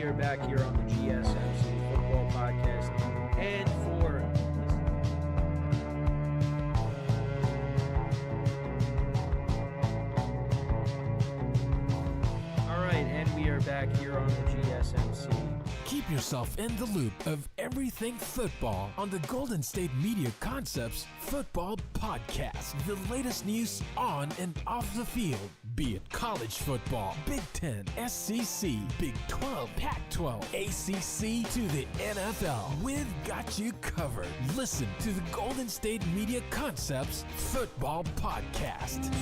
are back here on the GSMC Football Podcast. And for we are back here on the GSMC. Keep yourself in the loop of everything football on the Golden State Media Concepts Football Podcast. The latest news on and off the field, be it college football, Big Ten, SEC, Big 12, Pac-12, ACC to the NFL. We've got you covered. Listen to the Golden State Media Concepts Football Podcast.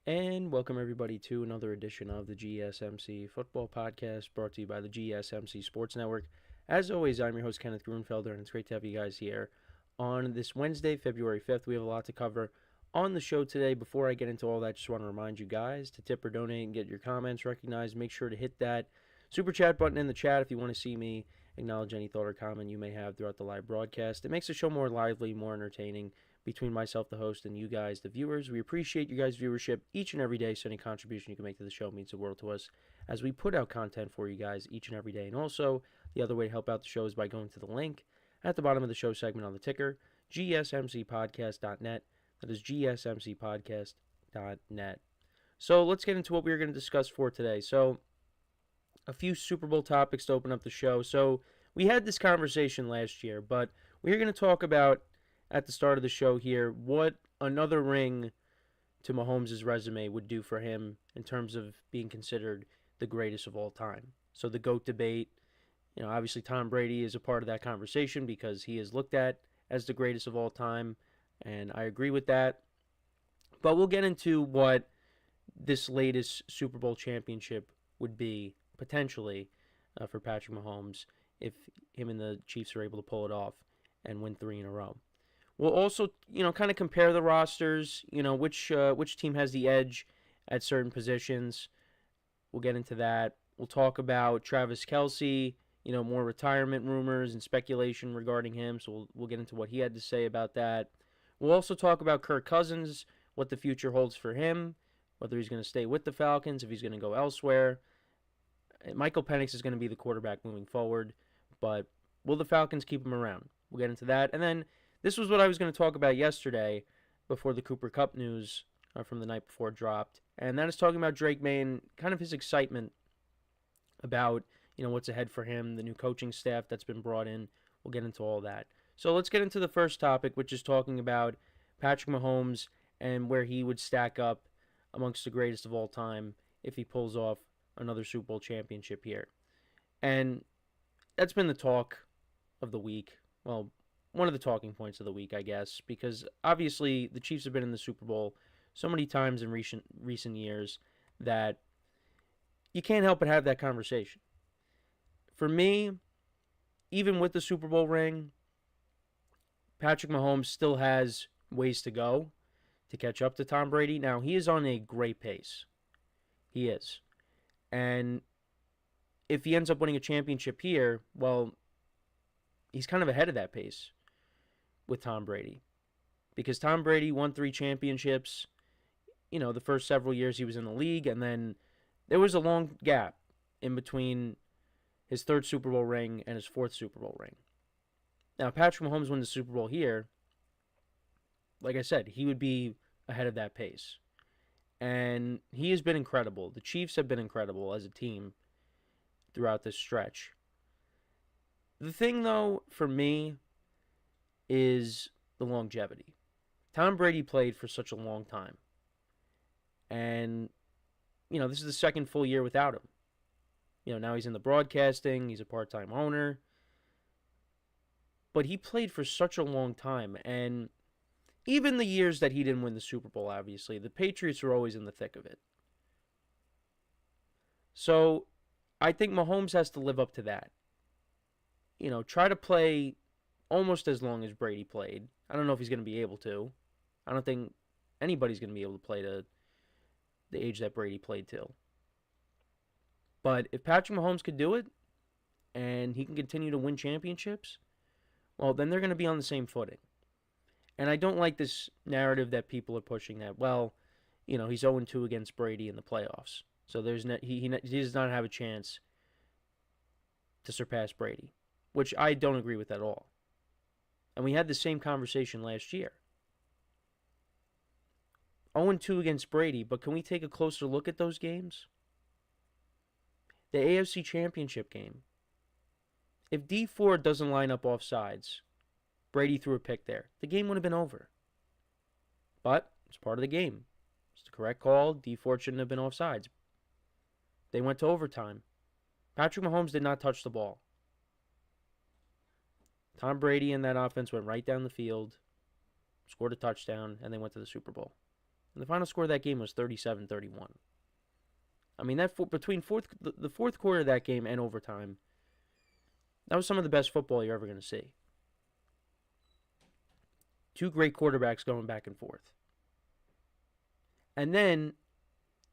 And welcome everybody to another edition of the GSMC Football Podcast, brought to you by the GSMC Sports Network. As always, I'm your host, Kenneth Grunfelder, and it's great to have you guys here on this Wednesday, February 5th. We have a lot to cover on the show today. Before I get into all that, just want to remind you guys to tip or donate and get your comments recognized. Make sure to hit that super chat button in the chat if you want to see me acknowledge any thought or comment you may have throughout the live broadcast. It makes the show more lively, more entertaining, between myself, the host, and you guys, the viewers. We appreciate you guys' viewership each and every day, so any contribution you can make to the show means the world to us as we put out content for you guys each and every day. And also, the other way to help out the show is by going to the link at the bottom of the show segment on the ticker, gsmcpodcast.net. That is gsmcpodcast.net. So let's get into what we're going to discuss for today. So, a few Super Bowl topics to open up the show. So, we had this conversation last year, but we're going to talk about at the start of the show here what another ring to Mahomes' resume would do for him in terms of being considered the greatest of all time. So the GOAT debate, obviously Tom Brady is a part of that conversation because he is looked at as the greatest of all time, and I agree with that. But we'll get into what this latest Super Bowl championship would be potentially for Patrick Mahomes if him and the Chiefs are able to pull it off and win 3 in a row. We'll also, kind of compare the rosters, which team has the edge at certain positions. We'll get into that. We'll talk about Travis Kelce, more retirement rumors and speculation regarding him, so we'll get into what he had to say about that. We'll also talk about Kirk Cousins, what the future holds for him, whether he's going to stay with the Falcons, if he's going to go elsewhere. Michael Penix is going to be the quarterback moving forward, but will the Falcons keep him around? We'll get into that. And then this was what I was going to talk about yesterday before the Cooper Kupp news from the night before dropped. And that is talking about Drake May and kind of his excitement about, what's ahead for him, the new coaching staff that's been brought in. We'll get into all that. So let's get into the first topic, which is talking about Patrick Mahomes and where he would stack up amongst the greatest of all time if he pulls off another Super Bowl championship here. And that's been the talk of the week. Well, one of the talking points of the week, I guess, because obviously the Chiefs have been in the Super Bowl so many times in recent years that you can't help but have that conversation. For me, even with the Super Bowl ring, Patrick Mahomes still has ways to go to catch up to Tom Brady. Now, he is on a great pace. He is. And if he ends up winning a championship here, well, he's kind of ahead of that pace with Tom Brady, because Tom Brady won 3 championships, the first several years he was in the league, and then there was a long gap in between his 3rd Super Bowl ring and his 4th Super Bowl ring. Now, Patrick Mahomes won the Super Bowl here, like I said, he would be ahead of that pace, and he has been incredible. The Chiefs have been incredible as a team throughout this stretch. The thing, though, for me, is the longevity. Tom Brady played for such a long time. And, this is the 2nd full year without him. Now he's in the broadcasting, he's a part-time owner. But he played for such a long time. And even the years that he didn't win the Super Bowl, obviously, the Patriots were always in the thick of it. So, I think Mahomes has to live up to that. Try to play almost as long as Brady played. I don't know if he's going to be able to. I don't think anybody's going to be able to play to the age that Brady played to. But if Patrick Mahomes could do it, and he can continue to win championships, well, then they're going to be on the same footing. And I don't like this narrative that people are pushing that, well, he's 0-2 against Brady in the playoffs. So he does not have a chance to surpass Brady, which I don't agree with at all. And we had the same conversation last year. 0-2 against Brady, but can we take a closer look at those games? The AFC Championship game. If D Ford doesn't line up off sides, Brady threw a pick there, the game would have been over. But it's part of the game. It's the correct call. D Ford shouldn't have been off sides. They went to overtime. Patrick Mahomes did not touch the ball. Tom Brady and that offense went right down the field, scored a touchdown, and they went to the Super Bowl. And the final score of that game was 37-31. I mean, between the fourth quarter of that game and overtime, that was some of the best football you're ever going to see. Two great quarterbacks going back and forth. And then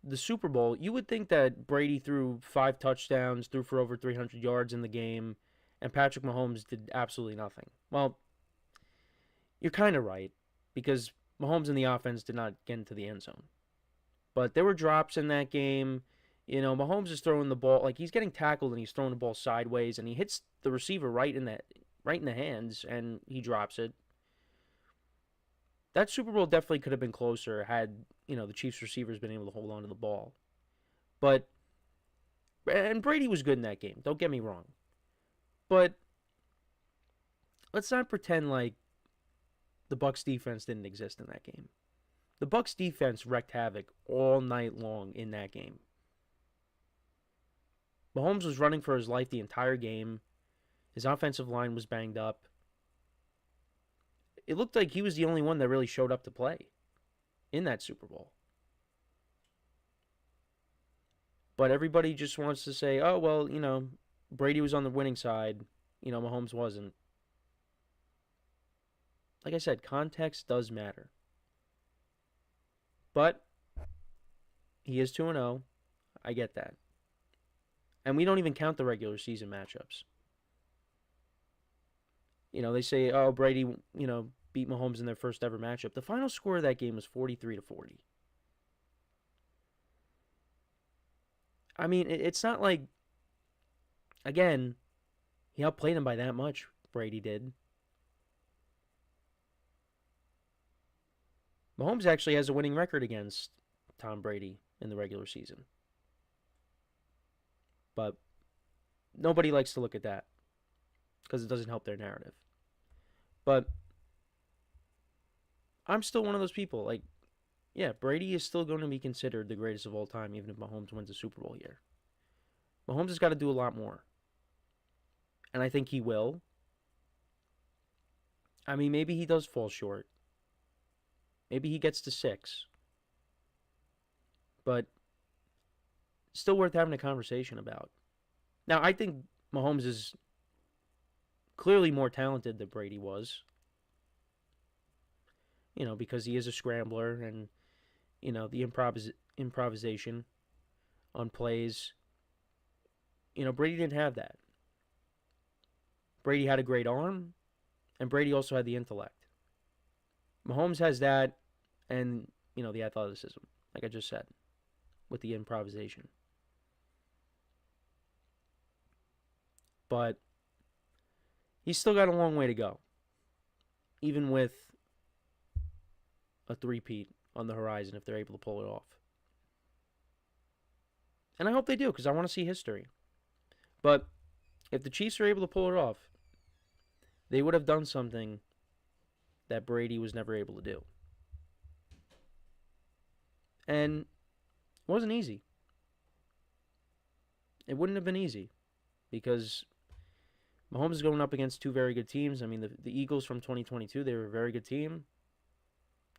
the Super Bowl, you would think that Brady threw 5 touchdowns, threw for over 300 yards in the game, and Patrick Mahomes did absolutely nothing. Well, you're kind of right, because Mahomes and the offense did not get into the end zone. But there were drops in that game. Mahomes is throwing the ball, like he's getting tackled and he's throwing the ball sideways, and he hits the receiver right in the hands, and he drops it. That Super Bowl definitely could have been closer had, the Chiefs receivers been able to hold on to the ball. And Brady was good in that game, don't get me wrong. But let's not pretend like the Bucs defense didn't exist in that game. The Bucs defense wreaked havoc all night long in that game. Mahomes was running for his life the entire game. His offensive line was banged up. It looked like he was the only one that really showed up to play in that Super Bowl. But everybody just wants to say, oh, well, Brady was on the winning side. Mahomes wasn't. Like I said, context does matter. But he is 2-0. I get that. And we don't even count the regular season matchups. They say, oh, Brady, beat Mahomes in their first ever matchup. The final score of that game was 43-40. I mean, it's not like, again, he outplayed him by that much, Brady did. Mahomes actually has a winning record against Tom Brady in the regular season. But nobody likes to look at that because it doesn't help their narrative. But I'm still one of those people. Like, yeah, Brady is still going to be considered the greatest of all time, even if Mahomes wins a Super Bowl here. Mahomes has got to do a lot more. And I think he will. I mean, maybe he does fall short. Maybe he gets to 6. But still worth having a conversation about. Now, I think Mahomes is clearly more talented than Brady was. Because he is a scrambler and, the improvisation on plays. Brady didn't have that. Brady had a great arm, and Brady also had the intellect. Mahomes has that and, the athleticism, like I just said, with the improvisation. But he's still got a long way to go, even with a three-peat on the horizon if they're able to pull it off. And I hope they do, because I want to see history. But if the Chiefs are able to pull it off, they would have done something that Brady was never able to do. And it wasn't easy. It wouldn't have been easy, because Mahomes is going up against 2 very good teams. I mean, the Eagles from 2022, they were a very good team.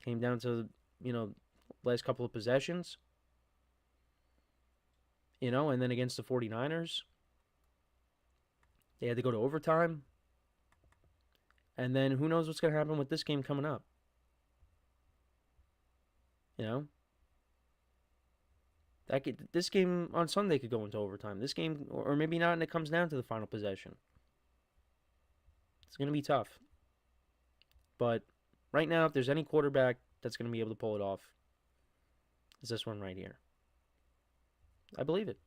Came down to, last couple of possessions. And then against the 49ers, they had to go to overtime. And then who knows what's going to happen with this game coming up. This game on Sunday could go into overtime. This game, or maybe not, and it comes down to the final possession. It's going to be tough. But Right now, if there's any quarterback that's going to be able to pull it off, it's this one right here. I believe it.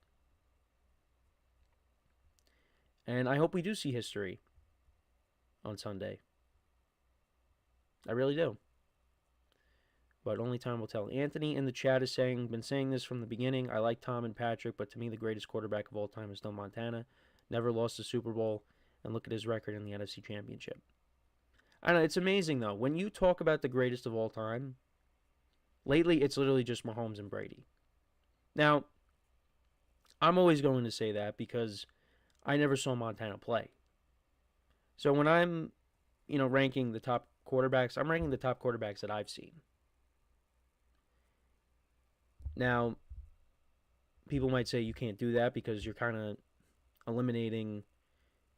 And I hope we do see history on Sunday. I really do. But only time will tell. Anthony in the chat is saying, been saying this from the beginning. I like Tom and Patrick, but to me the greatest quarterback of all time is still Montana. Never lost a Super Bowl, and look at his record in the NFC Championship. I know, it's amazing, though. When you talk about the greatest of all time, lately it's literally just Mahomes and Brady. Now, I'm always going to say that because I never saw Montana play. So when I'm, ranking the top quarterbacks, I'm ranking the top quarterbacks that I've seen. Now, people might say you can't do that because you're kind of eliminating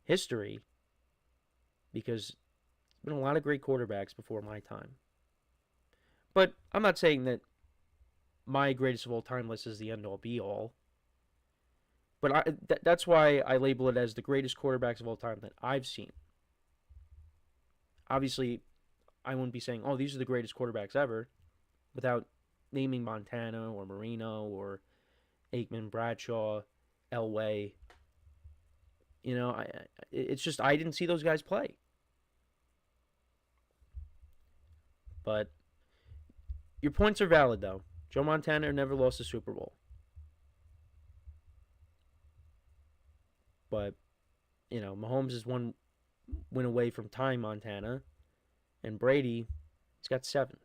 history because there's been a lot of great quarterbacks before my time. But I'm not saying that my greatest of all time list is the end-all, be-all. But that's why I label it as the greatest quarterbacks of all time that I've seen. Obviously, I wouldn't be saying, oh, these are the greatest quarterbacks ever, without naming Montana or Marino or Aikman, Bradshaw, Elway. It's just I didn't see those guys play. But your points are valid, though. Joe Montana never lost a Super Bowl. But, Mahomes is one win away from tying Montana. And Brady, he's got 7.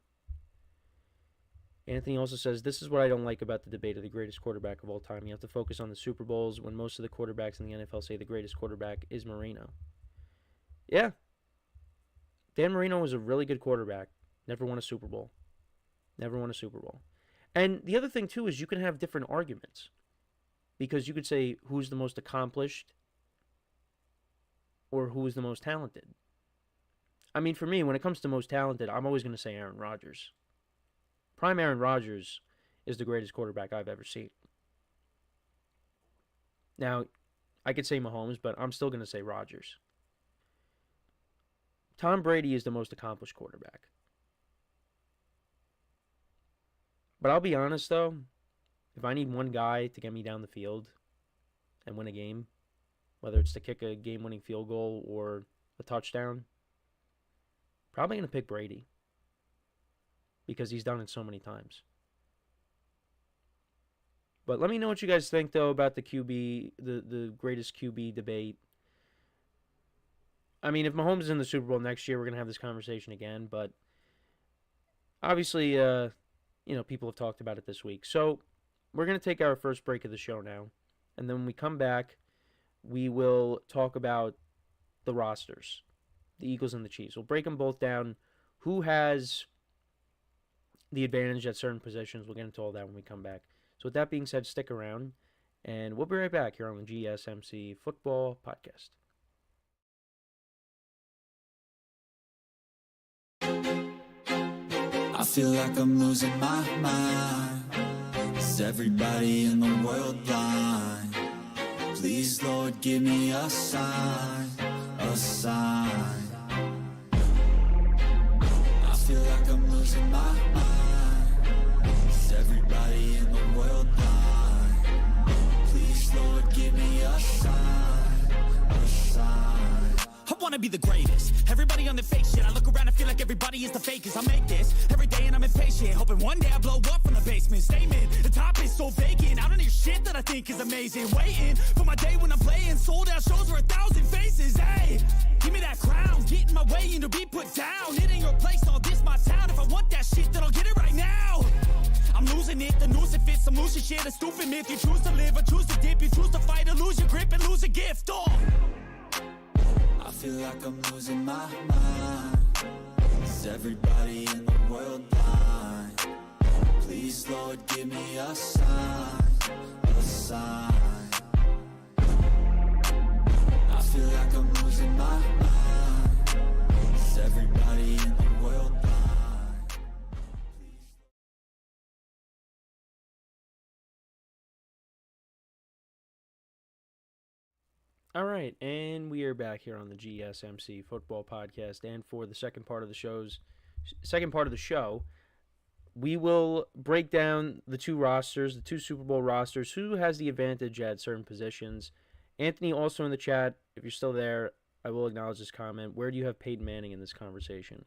Anthony also says, this is what I don't like about the debate of the greatest quarterback of all time. You have to focus on the Super Bowls when most of the quarterbacks in the NFL say the greatest quarterback is Marino. Yeah. Dan Marino was a really good quarterback. Never won a Super Bowl. And the other thing, too, is you can have different arguments. Because you could say who's the most accomplished or who is the most talented. I mean, for me, when it comes to most talented, I'm always going to say Aaron Rodgers. Prime Aaron Rodgers is the greatest quarterback I've ever seen. Now, I could say Mahomes, but I'm still going to say Rodgers. Tom Brady is the most accomplished quarterback. But I'll be honest, though, if I need one guy to get me down the field and win a game, whether it's to kick a game-winning field goal or a touchdown, probably going to pick Brady because he's done it so many times. But let me know what you guys think, though, about the QB, the greatest QB debate. I mean, if Mahomes is in the Super Bowl next year, we're going to have this conversation again. But obviously, people have talked about it this week. So we're going to take our first break of the show now. And then when we come back, we will talk about the rosters, the Eagles and the Chiefs. We'll break them both down. Who has the advantage at certain positions? We'll get into all that when we come back. So with that being said, stick around, and we'll be right back here on the GSMC Football Podcast. I feel like I'm losing my mind. Is everybody in the world blind? Please, Lord, give me a sign, a sign. I feel like I'm losing my mind. Is everybody in the world blind? Please, Lord, give me a sign, a sign. I wanna be the greatest. Everybody on the fake shit. I look around and feel like everybody is the fakest. I make this every day and I'm impatient, hoping one day I blow up from the basement. Statement, the top is so vacant. I don't hear shit that I think is amazing. Waiting for my day when I'm playing sold out shows for 1,000 faces. Hey, give me that crown, get in my way and to be put down. It ain't your place, all this my town. If I want that shit, then I'll get it right now. I'm losing it, the noose it fits. I'm losing shit, a stupid myth. You choose to live or choose to dip. You choose to fight or lose your grip and lose a gift. Oh, I feel like I'm losing my mind. Is everybody in the world blind? Please, Lord, give me a sign, a sign. I feel like I'm losing my mind. Is everybody in the world blind? All right, and we are back here on the GSMC Football Podcast, and for the second part of the show's second part of the show, we will break down the two rosters, the two Super Bowl rosters, who has the advantage at certain positions. Anthony, also in the chat, if you're still there, I will acknowledge this comment. Where do you have Peyton Manning in this conversation?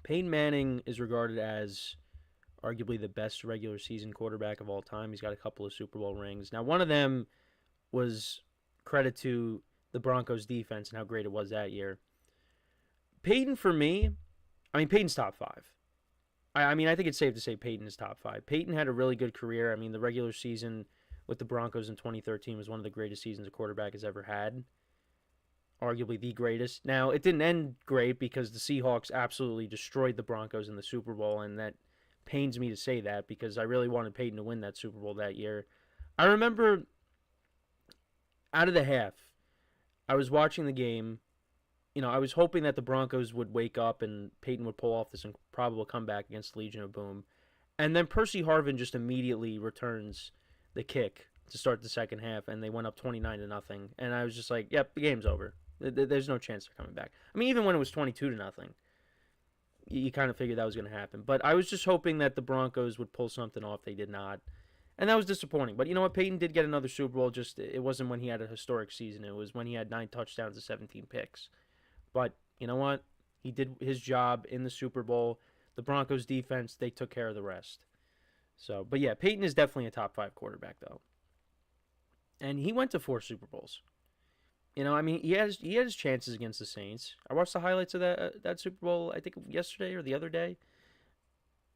Peyton Manning is regarded as arguably the best regular season quarterback of all time. He's got a couple of Super Bowl rings. Now, one of them was credit to the Broncos defense and how great it was that year. Peyton, for me, Peyton's top 5. I think it's safe to say Peyton is top 5. Peyton had a really good career. The regular season with the Broncos in 2013 was one of the greatest seasons a quarterback has ever had. Arguably the greatest. Now, it didn't end great because the Seahawks absolutely destroyed the Broncos in the Super Bowl, and that pains me to say that because I really wanted Peyton to win that Super Bowl that year. I remember out of the half, I was watching the game. I was hoping that the Broncos would wake up and Peyton would pull off this improbable comeback against the Legion of Boom. And then Percy Harvin just immediately returns the kick to start the second half, and they went up 29-0. And I was just like, yep, the game's over. There's no chance they're coming back. Even when it was 22-0, you kind of figured that was going to happen. But I was just hoping that the Broncos would pull something off. They did not. And that was disappointing. But you know what? Peyton did get another Super Bowl. Just it wasn't when he had a historic season. It was when he had 9 touchdowns and 17 picks. But you know what? He did his job in the Super Bowl. The Broncos defense, they took care of the rest. So, but yeah, Peyton is definitely a top 5 quarterback, though. And he went to 4 Super Bowls. He had his chances against the Saints. I watched the highlights of that Super Bowl, I think yesterday or the other day.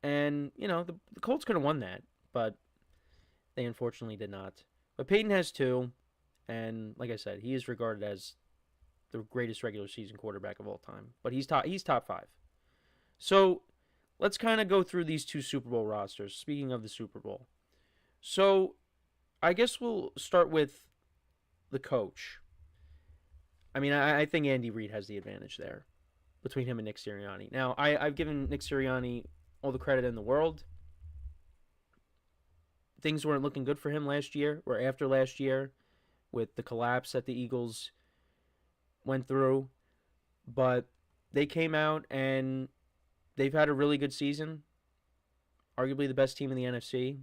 And, the Colts could have won that, but they unfortunately did not. But Peyton has 2, and like I said, he is regarded as the greatest regular season quarterback of all time. But he's top 5. So let's kind of go through these two Super Bowl rosters. Speaking of the Super Bowl. So I guess we'll start with the coach. I think Andy Reid has the advantage there between him and Nick Sirianni. Now, I've given Nick Sirianni all the credit in the world. Things weren't looking good for him last year or after last year with the collapse that the Eagles went through, but they came out and they've had a really good season. Arguably the best team in the NFC.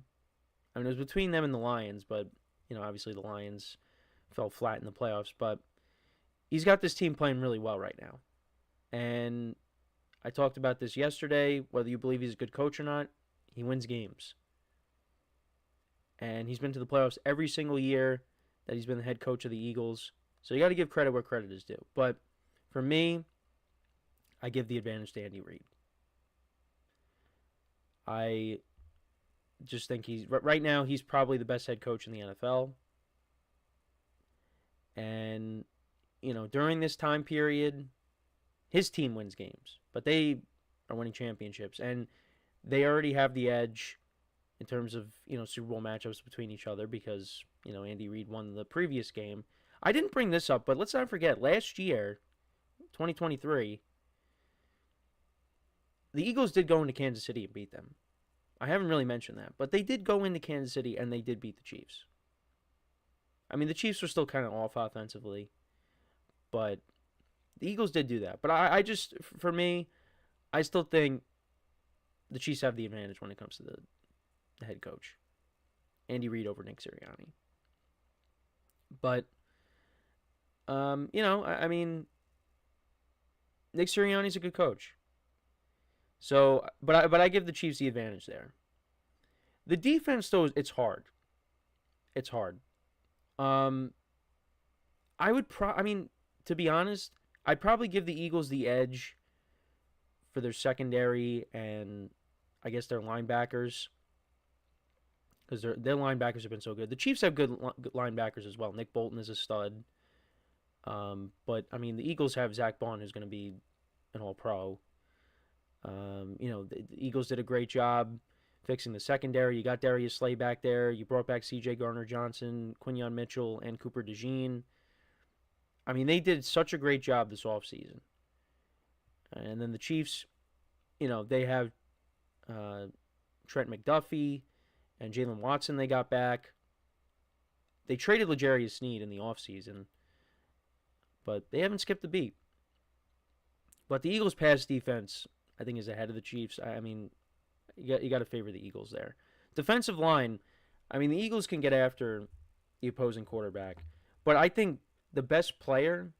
It was between them and the Lions, but obviously the Lions fell flat in the playoffs, but he's got this team playing really well right now. And I talked about this yesterday, whether you believe he's a good coach or not, he wins games. And he's been to the playoffs every single year that he's been the head coach of the Eagles. So you got to give credit where credit is due. But for me, I give the advantage to Andy Reid. I just think right now he's probably the best head coach in the NFL. And, during this time period, his team wins games. But they are winning championships. And they already have the edge in terms of, Super Bowl matchups between each other because, Andy Reid won the previous game. I didn't bring this up, but let's not forget, last year, 2023, the Eagles did go into Kansas City and beat them. I haven't really mentioned that, but they did go into Kansas City and they did beat the Chiefs. The Chiefs were still kind of off offensively, but the Eagles did do that. But I just, for me, I still think the Chiefs have the advantage when it comes to the head coach. Andy Reid over Nick Sirianni. But, Nick Sirianni's a good coach. So, but I give the Chiefs the advantage there. The defense, though, it's hard. It's hard. To be honest, I'd probably give the Eagles the edge for their secondary and I guess their linebackers because their linebackers have been so good. The Chiefs have good linebackers as well. Nick Bolton is a stud. But the Eagles have Zach Bond, who's going to be an All-Pro. The Eagles did a great job fixing the secondary. You got Darius Slay back there. You brought back C.J. Garner-Johnson, Quinyon Mitchell, and Cooper DeJean. They did such a great job this offseason. And then the Chiefs, they have Trent McDuffie and Jalen Watson they got back. They traded L'Jarius Sneed in the offseason, but they haven't skipped a beat. But the Eagles' pass defense, I think is ahead of the Chiefs. I mean, you got to favor the Eagles there. Defensive line, I mean, the Eagles can get after the opposing quarterback, but I think the best player,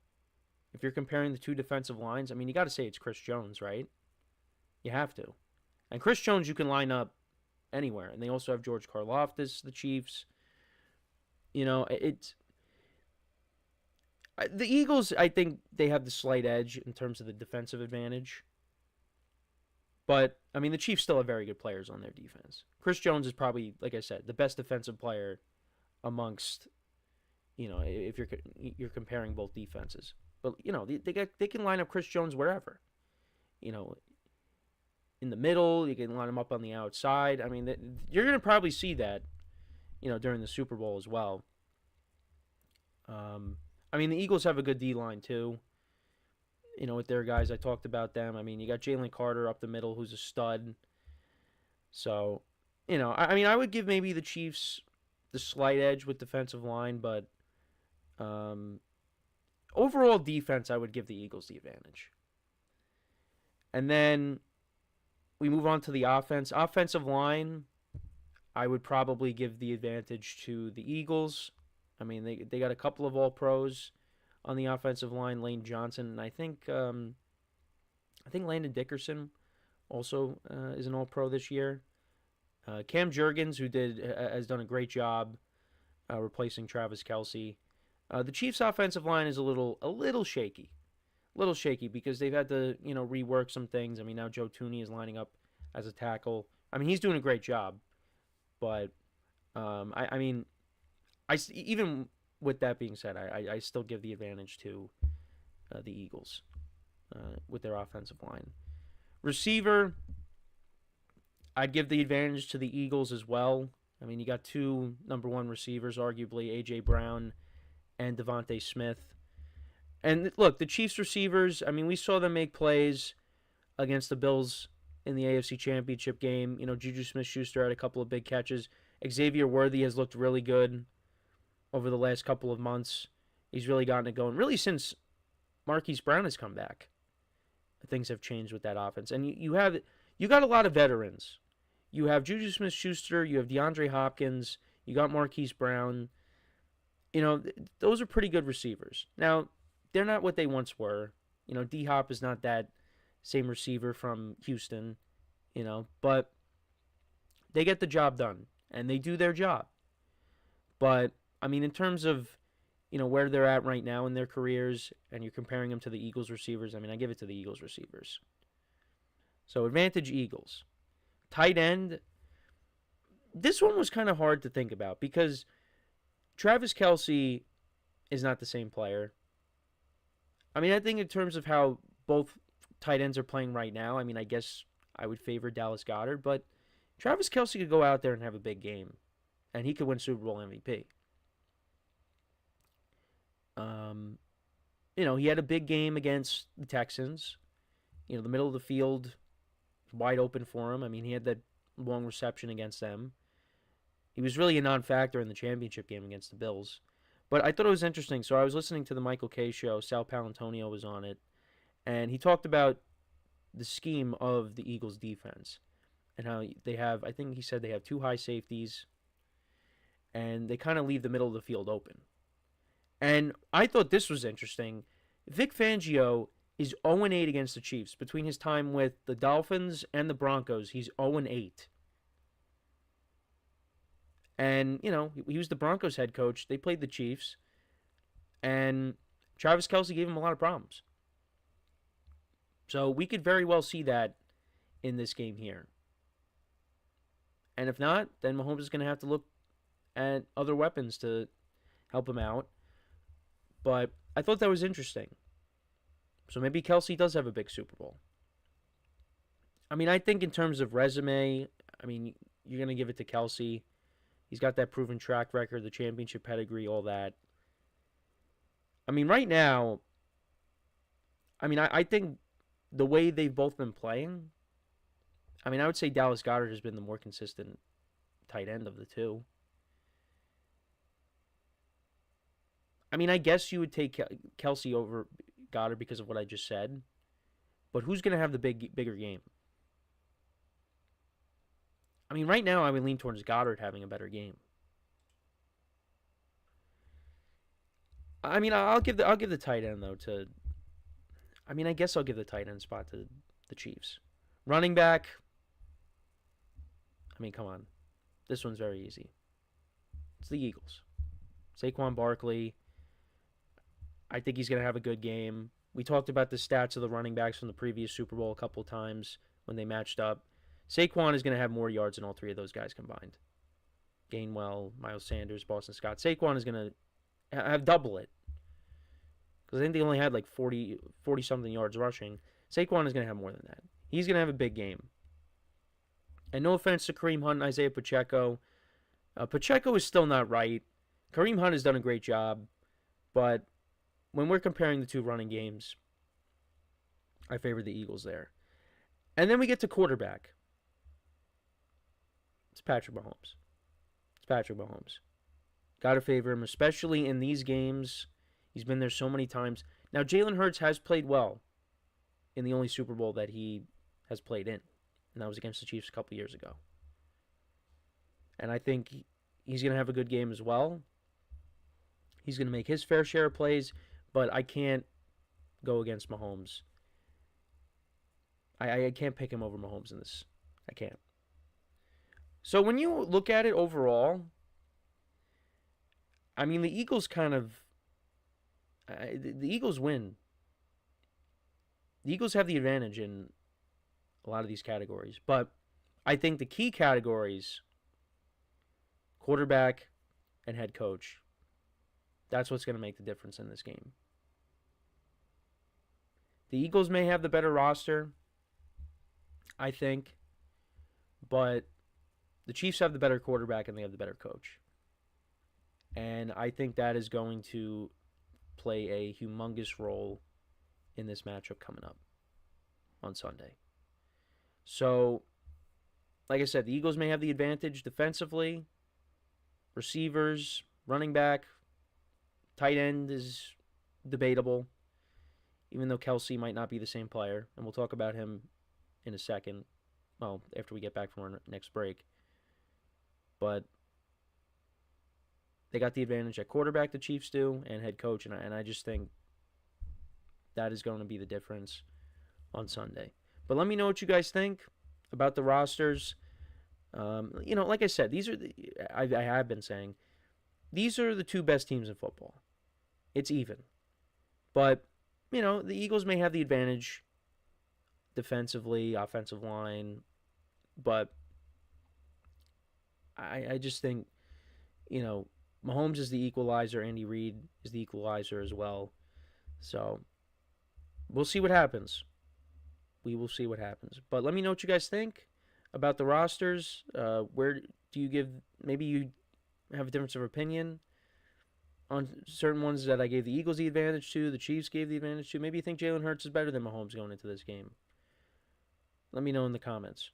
if you're comparing the two defensive lines, I mean, you got to say it's Chris Jones, right? You have to. And Chris Jones, you can line up anywhere. And they also have George Karlaftis, the Chiefs. You know, the Eagles, I think they have the slight edge in terms of the defensive advantage. But, I mean, the Chiefs still have very good players on their defense. Chris Jones is probably, like I said, the best defensive player amongst, you know, if you're comparing both defenses. But, you know, they can line up Chris Jones wherever. You know, in the middle, you can line him up on the outside. I mean, you're going to probably see that, you know, during the Super Bowl as well. I mean, the Eagles have a good D-line, too. You know, with their guys, I talked about them. I mean, you got Jalen Carter up the middle, who's a stud. So, you know, I mean, I would give maybe the Chiefs the slight edge with defensive line, but overall defense, I would give the Eagles the advantage. And then we move on to the offense. Offensive line, I would probably give the advantage to the Eagles. I mean, they got a couple of All-Pros on the offensive line, Lane Johnson, and I think Landon Dickerson also is an All-Pro this year. Cam Jurgens, who has done a great job replacing Travis Kelce. The Chiefs' offensive line is a little shaky. Because they've had to, you know, rework some things. I mean, now Joe Thuney is lining up as a tackle. I mean, he's doing a great job. But, I mean, even with that being said, I still give the advantage to the Eagles with their offensive line. Receiver, I'd give the advantage to the Eagles as well. I mean, you got two number one receivers, arguably, A.J. Brown and Devontae Smith. And look, the Chiefs receivers, I mean, we saw them make plays against the Bills in the AFC Championship game. You know, Juju Smith-Schuster had a couple of big catches. Xavier Worthy has looked really good over the last couple of months. He's really gotten it going. Really, since Marquise Brown has come back, things have changed with that offense. And you got a lot of veterans. You have Juju Smith-Schuster, you have DeAndre Hopkins, you got Marquise Brown. You know, those are pretty good receivers. Now, they're not what they once were. You know, D-Hop is not that same receiver from Houston, you know, but they get the job done, and they do their job. But, I mean, in terms of, you know, where they're at right now in their careers, and you're comparing them to the Eagles receivers, I mean, I give it to the Eagles receivers. So, advantage Eagles. Tight end, this one was kind of hard to think about because Travis Kelce is not the same player. I mean, I think in terms of how both tight ends are playing right now, I mean, I guess I would favor Dallas Goedert, but Travis Kelce could go out there and have a big game, and he could win Super Bowl MVP. You know, he had a big game against the Texans. You know, the middle of the field wide open for him. I mean, he had that long reception against them. He was really a non-factor in the championship game against the Bills. But I thought it was interesting. So I was listening to the Michael Kay show. Sal Palantonio was on it. And he talked about the scheme of the Eagles defense. And how they have, I think he said they have two high safeties. And they kind of leave the middle of the field open. And I thought this was interesting. Vic Fangio is 0-8 against the Chiefs. Between his time with the Dolphins and the Broncos, he's 0-8. And, you know, he was the Broncos head coach. They played the Chiefs. And Travis Kelce gave him a lot of problems. So we could very well see that in this game here. And if not, then Mahomes is going to have to look at other weapons to help him out. But I thought that was interesting. So maybe Kelce does have a big Super Bowl. I mean, I think in terms of resume, I mean, you're going to give it to Kelce. He's got that proven track record, the championship pedigree, all that. I mean, right now, I mean, I think the way they've both been playing, I mean, I would say Dallas Goedert has been the more consistent tight end of the two. I mean, I guess you would take Kelce over Goddard because of what I just said. But who's going to have the bigger game? I mean, right now I would lean towards Goddard having a better game. I mean, I'll give the tight end though to. I mean, I guess I'll give the tight end spot to the Chiefs. Running back. I mean, come on, this one's very easy. It's the Eagles. Saquon Barkley. I think he's going to have a good game. We talked about the stats of the running backs from the previous Super Bowl a couple times when they matched up. Saquon is going to have more yards than all three of those guys combined. Gainwell, Miles Sanders, Boston Scott. Saquon is going to have double it. Because I think they only had like 40-something yards rushing. Saquon is going to have more than that. He's going to have a big game. And no offense to Kareem Hunt and Isaiah Pacheco. Pacheco is still not right. Kareem Hunt has done a great job. But when we're comparing the two running games, I favor the Eagles there. And then we get to quarterback. It's Patrick Mahomes. Got to favor him, especially in these games. He's been there so many times. Now, Jalen Hurts has played well in the only Super Bowl that he has played in. And that was against the Chiefs a couple years ago. And I think he's going to have a good game as well. He's going to make his fair share of plays, but I can't go against Mahomes. I can't pick him over Mahomes in this. I can't. So when you look at it overall, I mean, the Eagles kind of... the Eagles win. The Eagles have the advantage in a lot of these categories. But I think the key categories, quarterback and head coach, that's what's going to make the difference in this game. The Eagles may have the better roster, I think, but the Chiefs have the better quarterback and they have the better coach. And I think that is going to play a humongous role in this matchup coming up on Sunday. So, like I said, the Eagles may have the advantage defensively. Receivers, running back, tight end is debatable, even though Kelce might not be the same player. And we'll talk about him in a second, well, after we get back from our next break. But they got the advantage at quarterback, the Chiefs do, and head coach, and I just think that is going to be the difference on Sunday. But let me know what you guys think about the rosters. Like I said, these are I have been saying, these are the two best teams in football. It's even. But, the Eagles may have the advantage defensively, offensive line, but I just think, Mahomes is the equalizer. Andy Reid is the equalizer as well. So, we'll see what happens. We will see what happens. But let me know what you guys think about the rosters. Where do you give... Maybe you have a difference of opinion on certain ones that I gave the Eagles the advantage to, the Chiefs gave the advantage to. Maybe you think Jalen Hurts is better than Mahomes going into this game. Let me know in the comments.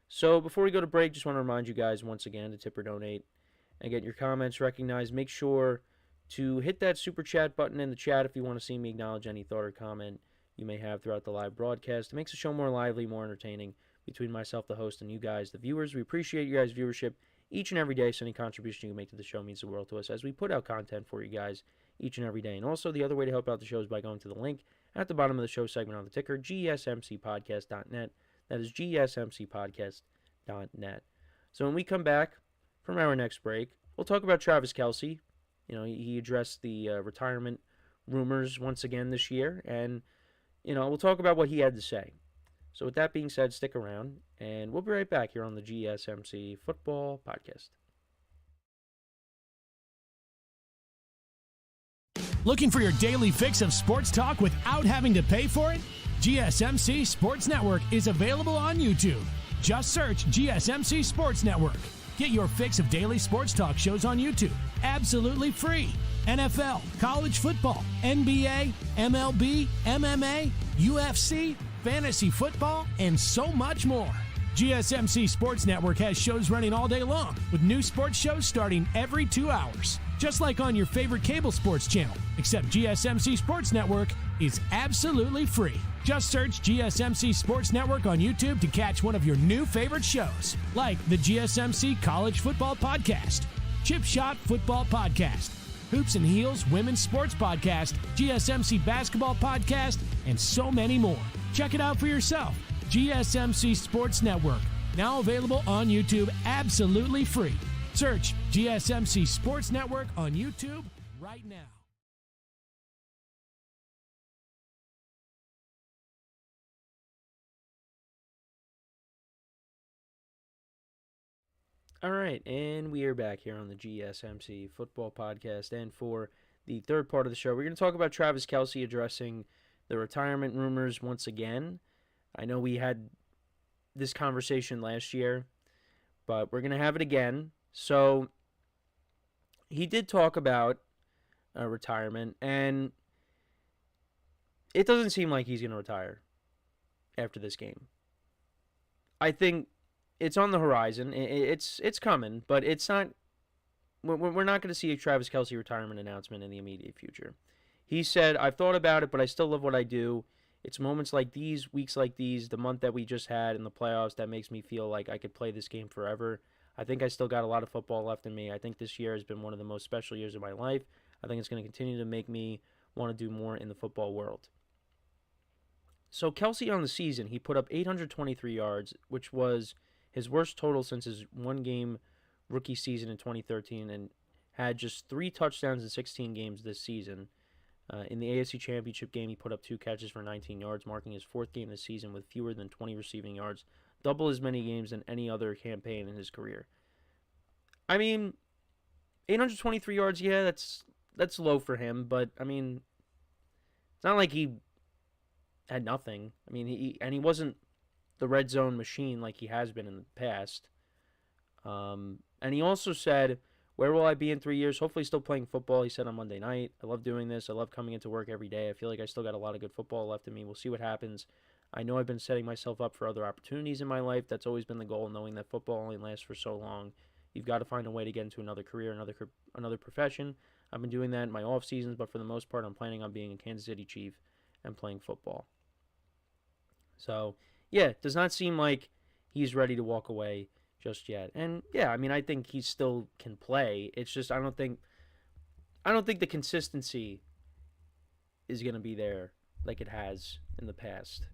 So, before we go to break, just want to remind you guys once again to tip or donate and get your comments recognized. Make sure to hit that super chat button in the chat if you want to see me acknowledge any thought or comment you may have throughout the live broadcast. It makes the show more lively, more entertaining between myself, the host, and you guys, the viewers. We appreciate you guys' viewership each and every day, so any contribution you make to the show means the world to us as we put out content for you guys each and every day. And also, the other way to help out the show is by going to the link at the bottom of the show segment on the ticker, GSMCpodcast.net. That is GSMCpodcast.net. So when we come back from our next break, we'll talk about Travis Kelce. He addressed the retirement rumors once again this year, and, we'll talk about what he had to say. So with that being said, stick around, and we'll be right back here on the GSMC Football Podcast. Looking for your daily fix of sports talk without having to pay for it? GSMC Sports Network is available on YouTube. Just search GSMC Sports Network. Get your fix of daily sports talk shows on YouTube, absolutely free. NFL, college football, NBA, MLB, MMA, UFC, fantasy football, and so much more. GSMC Sports Network has shows running all day long, with new sports shows starting every 2 hours. Just like on your favorite cable sports channel, except GSMC Sports Network is absolutely free. Just search GSMC Sports Network on YouTube to catch one of your new favorite shows, like the GSMC College Football Podcast, Chip Shot Football Podcast, Hoops and Heels Women's Sports Podcast, GSMC Basketball Podcast, and so many more. Check it out for yourself. GSMC Sports Network, now available on YouTube absolutely free. Search GSMC Sports Network on YouTube right now. All right, and we are back here on the GSMC Football Podcast. And for the third part of the show, we're going to talk about Travis Kelce addressing the retirement rumors once again. I know we had this conversation last year, but we're going to have it again. So he did talk about retirement, and it doesn't seem like he's going to retire after this game. I think it's on the horizon. It's coming, but it's not. We're not going to see a Travis Kelce retirement announcement in the immediate future. He said, "I've thought about it, but I still love what I do. It's moments like these, weeks like these, the month that we just had in the playoffs that makes me feel like I could play this game forever. I think I still got a lot of football left in me. I think this year has been one of the most special years of my life. I think it's going to continue to make me want to do more in the football world." So Kelce on the season, he put up 823 yards, which was his worst total since his one-game rookie season in 2013, and had just 3 touchdowns in 16 games this season. In the AFC Championship game, he put up 2 catches for 19 yards, marking his 4th game this season with fewer than 20 receiving yards, double as many games than any other campaign in his career. I mean, 823 yards, yeah, that's low for him, but, I mean, it's not like he had nothing. I mean, he wasn't the red zone machine like he has been in the past. And he also said, "Where will I be in 3 years? Hopefully still playing football," he said on Monday night. "I love doing this. I love coming into work every day. I feel like I still got a lot of good football left in me. We'll see what happens. I know I've been setting myself up for other opportunities in my life. That's always been the goal, knowing that football only lasts for so long. You've got to find a way to get into another career, another profession. I've been doing that in my off seasons, but for the most part, I'm planning on being a Kansas City Chief and playing football." So, yeah, it does not seem like he's ready to walk away just yet. And yeah, I mean, I think he still can play. It's just I don't think the consistency is going to be there like it has in the past.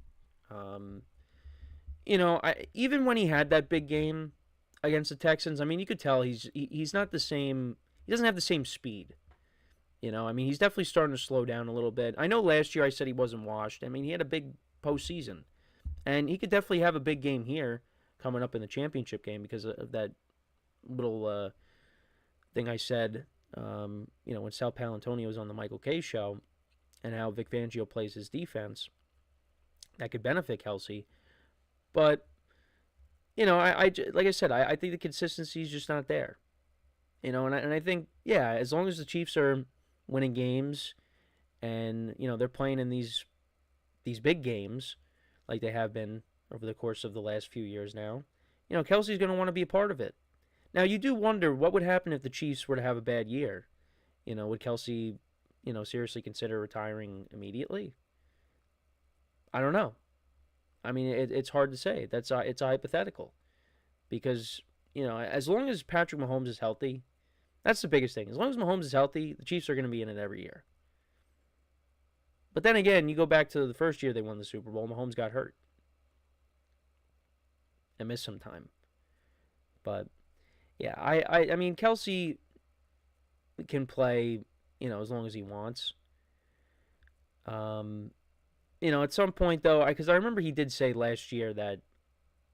Even when he had that big game against the Texans, I mean, you could tell he's not the same. He doesn't have the same speed. I mean, he's definitely starting to slow down a little bit. I know last year I said he wasn't washed. I mean, he had a big postseason, and he could definitely have a big game here coming up in the championship game because of that little thing I said, when Sal Palantonio was on the Michael K show, and how Vic Fangio plays his defense. That could benefit Kelce. But, like I said, I think the consistency is just not there. And I think, yeah, as long as the Chiefs are winning games and, they're playing in these big games like they have been over the course of the last few years now, Kelce's going to want to be a part of it. Now, you do wonder what would happen if the Chiefs were to have a bad year. Would Kelce, seriously consider retiring immediately? I don't know. I mean, it's hard to say. It's a hypothetical. Because, as long as Patrick Mahomes is healthy, that's the biggest thing. As long as Mahomes is healthy, the Chiefs are going to be in it every year. But then again, you go back to the first year they won the Super Bowl, Mahomes got hurt and missed some time. But, yeah, I mean, Kelce can play, as long as he wants. At some point, though, because I remember he did say last year that,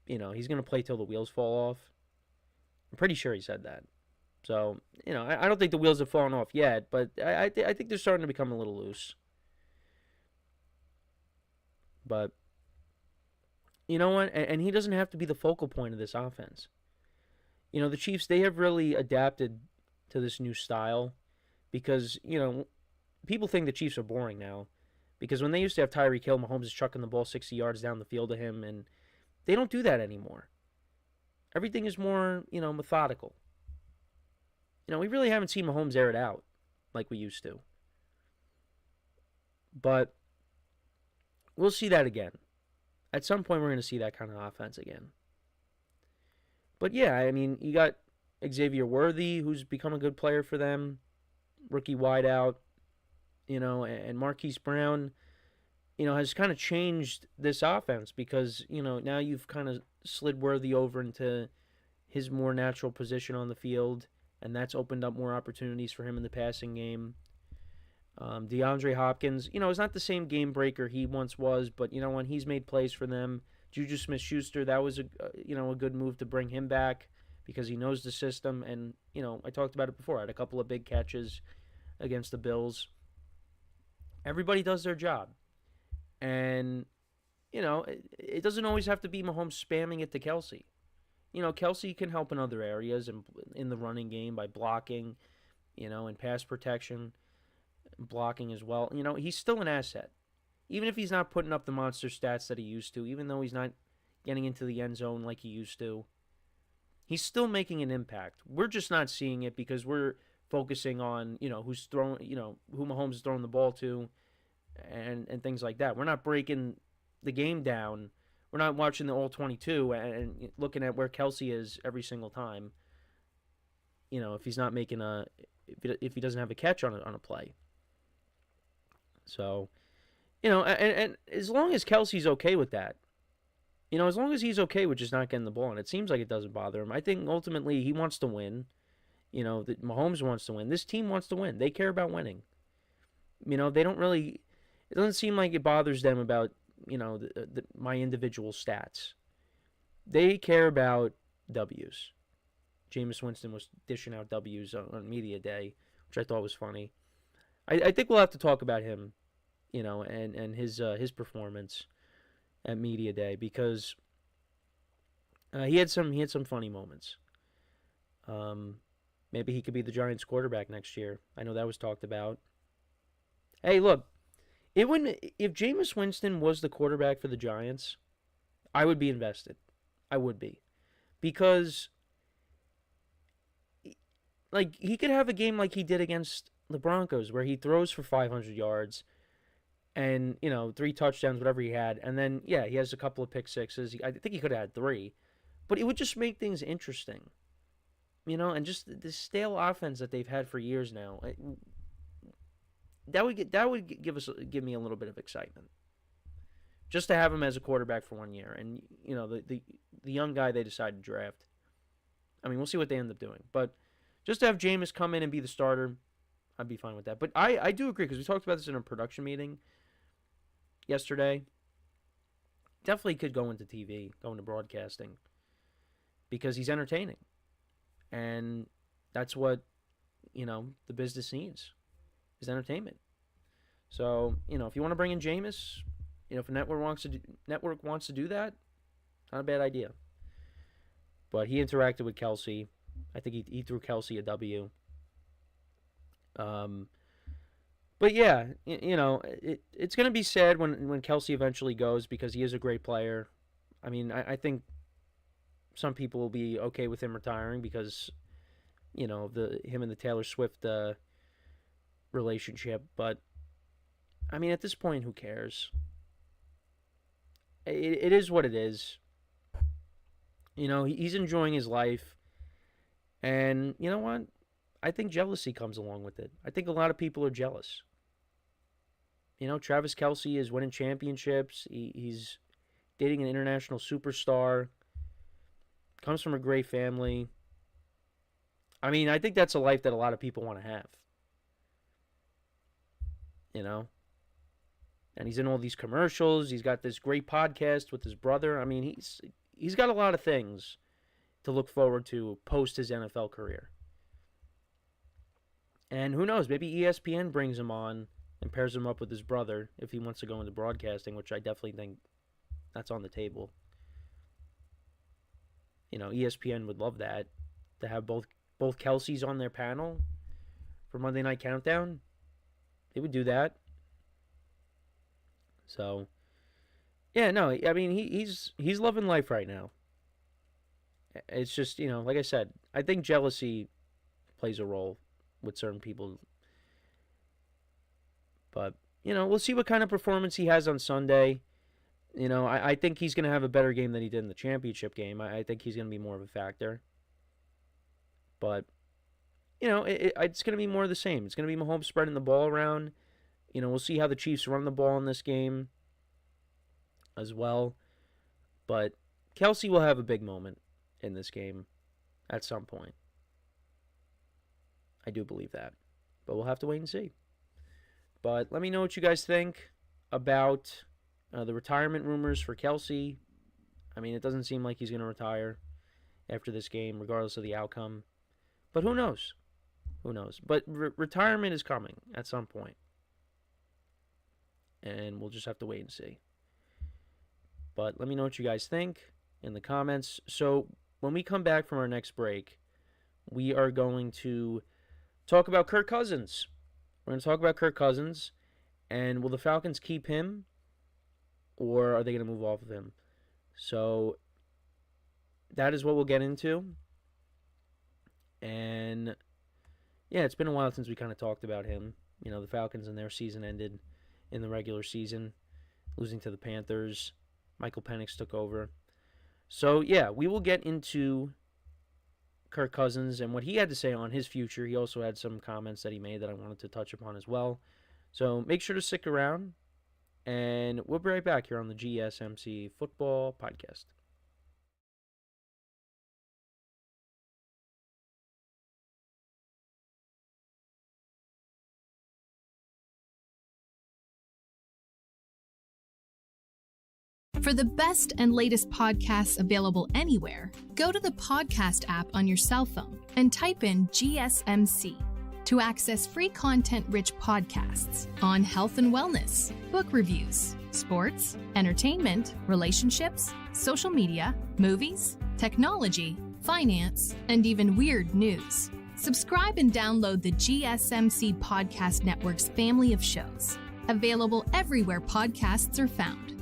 he's going to play till the wheels fall off. I'm pretty sure he said that. So, I don't think the wheels have fallen off yet, but I think they're starting to become a little loose. But, you know what? And he doesn't have to be the focal point of this offense. The Chiefs, they have really adapted to this new style because, people think the Chiefs are boring now. Because when they used to have Tyreek Hill, Mahomes is chucking the ball 60 yards down the field to him, and they don't do that anymore. Everything is more, methodical. We really haven't seen Mahomes air it out like we used to. But, we'll see that again. At some point, we're going to see that kind of offense again. But yeah, I mean, you got Xavier Worthy, who's become a good player for them, rookie wideout, and Marquise Brown, has kind of changed this offense because, now you've kind of slid Worthy over into his more natural position on the field, and that's opened up more opportunities for him in the passing game. DeAndre Hopkins, is not the same game breaker he once was, but when he's made plays for them. Juju Smith-Schuster, that was a good move to bring him back because he knows the system, and I talked about it before. I had a couple of big catches against the Bills. Everybody does their job, and it doesn't always have to be Mahomes spamming it to Kelce. Kelce can help in other areas and in the running game by blocking, and pass protection, blocking as well. He's still an asset. Even if he's not putting up the monster stats that he used to, even though he's not getting into the end zone like he used to, he's still making an impact. We're just not seeing it because we're focusing on, who's throwing, who Mahomes is throwing the ball to and things like that. We're not breaking the game down. We're not watching the all 22 and looking at where Kelce is every single time. If he's not making if he doesn't have a catch on a play. So, and as long as Kelce's okay with that, as long as he's okay with just not getting the ball, and it seems like it doesn't bother him, I think ultimately he wants to win. That Mahomes wants to win. This team wants to win. They care about winning. They don't really, it doesn't seem like it bothers them about, my individual stats. They care about W's. Jameis Winston was dishing out W's on media day, which I thought was funny. I think we'll have to talk about him, and his performance at media day because he had some funny moments. Maybe he could be the Giants quarterback next year. I know that was talked about. Hey, look, if Jameis Winston was the quarterback for the Giants, I would be invested. I would be. Because he could have a game like he did against the Broncos where he throws for 500 yards and, 3 touchdowns, whatever he had. And then, yeah, he has a couple of pick sixes. I think he could have had 3. But it would just make things interesting. And just the stale offense that they've had for years now. That would give me a little bit of excitement. Just to have him as a quarterback for 1 year. And, the young guy they decided to draft. I mean, we'll see what they end up doing. But just to have Jameis come in and be the starter, I'd be fine with that. But I do agree, because we talked about this in a production meeting yesterday. Definitely could go into TV, go into broadcasting, because he's entertaining. And that's what, the business needs, is entertainment. So, if you want to bring in Jameis, if a network wants to do that, not a bad idea. But he interacted with Kelce. I think he threw Kelce a W. But yeah, it's going to be sad when Kelce eventually goes, because he is a great player. I mean, I think some people will be okay with him retiring because, him and the Taylor Swift relationship. But, I mean, at this point, who cares? It is what it is. He's enjoying his life. And you know what? I think jealousy comes along with it. I think a lot of people are jealous. Travis Kelce is winning championships. He's dating an international superstar. Comes from a great family. I mean, I think that's a life that a lot of people want to have. And he's in all these commercials. He's got this great podcast with his brother. I mean, he's got a lot of things to look forward to post his NFL career. And who knows, maybe ESPN brings him on and pairs him up with his brother if he wants to go into broadcasting, which I definitely think that's on the table. ESPN would love that, to have both Kelce's on their panel for Monday Night Countdown. They would do that. So, yeah, no, I mean, he's loving life right now. It's just, like I said, I think jealousy plays a role with certain people. But, we'll see what kind of performance he has on Sunday. I think he's going to have a better game than he did in the championship game. I think he's going to be more of a factor. But, it's going to be more of the same. It's going to be Mahomes spreading the ball around. We'll see how the Chiefs run the ball in this game as well. But Kelce will have a big moment in this game at some point. I do believe that. But we'll have to wait and see. But let me know what you guys think about the retirement rumors for Kelce. I mean, it doesn't seem like he's going to retire after this game, regardless of the outcome. But who knows? Who knows? But retirement is coming at some point. And we'll just have to wait and see. But let me know what you guys think in the comments. So when we come back from our next break, we are going to talk about Kirk Cousins. We're going to talk about Kirk Cousins. And will the Falcons keep him? Or are they going to move off of him? So that is what we'll get into. And yeah, it's been a while since we kind of talked about him. The Falcons and their season ended in the regular season, losing to the Panthers. Michael Penix took over. So yeah, we will get into Kirk Cousins and what he had to say on his future. He also had some comments that he made that I wanted to touch upon as well. So make sure to stick around, and we'll be right back here on the GSMC Football Podcast. For the best and latest podcasts available anywhere, go to the podcast app on your cell phone and type in GSMC to access free content-rich podcasts on health and wellness, book reviews, sports, entertainment, relationships, social media, movies, technology, finance, and even weird news. Subscribe and download the GSMC Podcast Network's family of shows, available everywhere podcasts are found.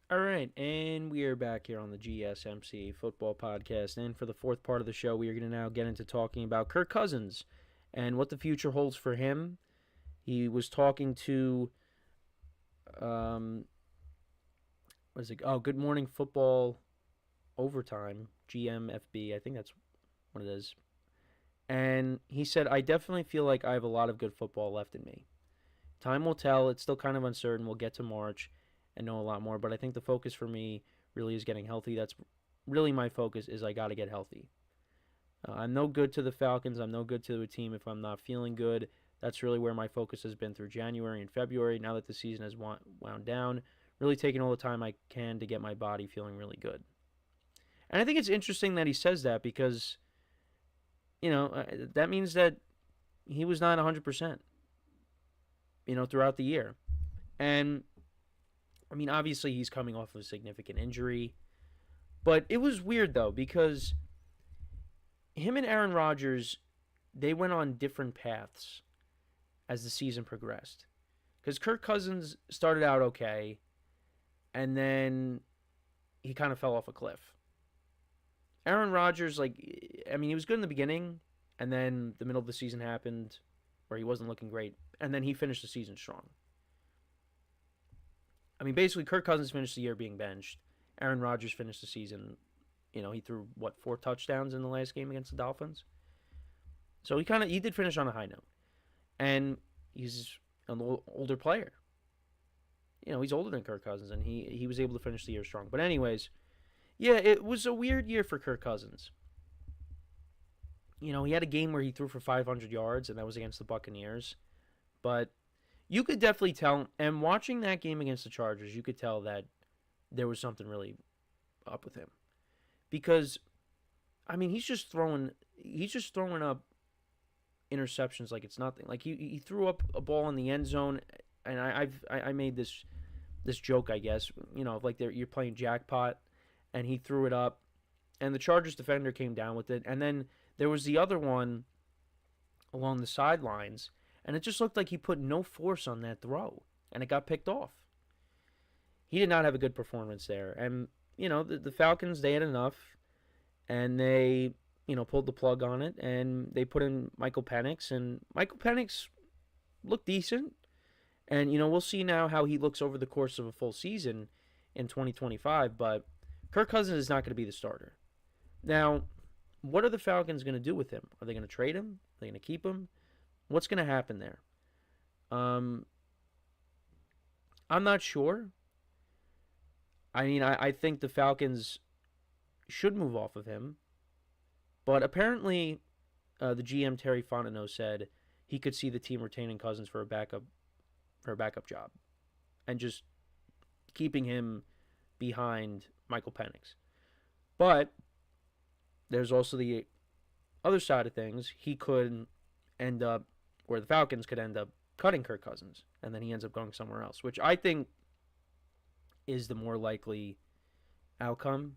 All right, and we are back here on the GSMC Football Podcast. And for the fourth part of the show, we are going to now get into talking about Kirk Cousins and what the future holds for him. He was talking to, Good Morning Football Overtime, GMFB, I think that's what it is. And he said, I definitely feel like I have a lot of good football left in me. Time will tell. It's still kind of uncertain. We'll get to March and know a lot more, but I think the focus for me really is getting healthy. That's really my focus, is I got to get healthy. I'm no good to the Falcons. I'm no good to the team if I'm not feeling good. That's really where my focus has been through January and February. Now that the season has wound down, really taking all the time I can to get my body feeling really good. And I think it's interesting that he says that because, that means that he was not 100%, throughout the year. And I mean, obviously he's coming off of a significant injury. But it was weird, though, because him and Aaron Rodgers, they went on different paths as the season progressed. Because Kirk Cousins started out okay, and then he kind of fell off a cliff. Aaron Rodgers, he was good in the beginning, and then the middle of the season happened where he wasn't looking great, and then he finished the season strong. I mean, basically, Kirk Cousins finished the year being benched. Aaron Rodgers finished the season, he threw, 4 touchdowns in the last game against the Dolphins? So he did finish on a high note. And he's an older player. He's older than Kirk Cousins, and he was able to finish the year strong. But anyways, yeah, it was a weird year for Kirk Cousins. He had a game where he threw for 500 yards, and that was against the Buccaneers. But you could definitely tell, and watching that game against the Chargers, you could tell that there was something really up with him. Because, he's just throwing up interceptions like it's nothing. Like he threw up a ball in the end zone, and I made this joke, I guess, you're playing jackpot, and he threw it up, and the Chargers defender came down with it, and then there was the other one along the sidelines. And it just looked like he put no force on that throw, and it got picked off. He did not have a good performance there. And, the Falcons, they had enough. and they, pulled the plug on it, and they put in Michael Penix, and Michael Penix looked decent. And, we'll see now how he looks over the course of a full season in 2025, but Kirk Cousins is not going to be the starter. Now, what are the Falcons going to do with him? Are they going to trade him? Are they going to keep him? What's going to happen there? I'm not sure. I think the Falcons should move off of him, but apparently the GM Terry Fontenot said he could see the team retaining Cousins for a backup job, and just keeping him behind Michael Penix. But there's also the other side of things. He could end up, or the Falcons could end up cutting Kirk Cousins, and then he ends up going somewhere else, which I think is the more likely outcome.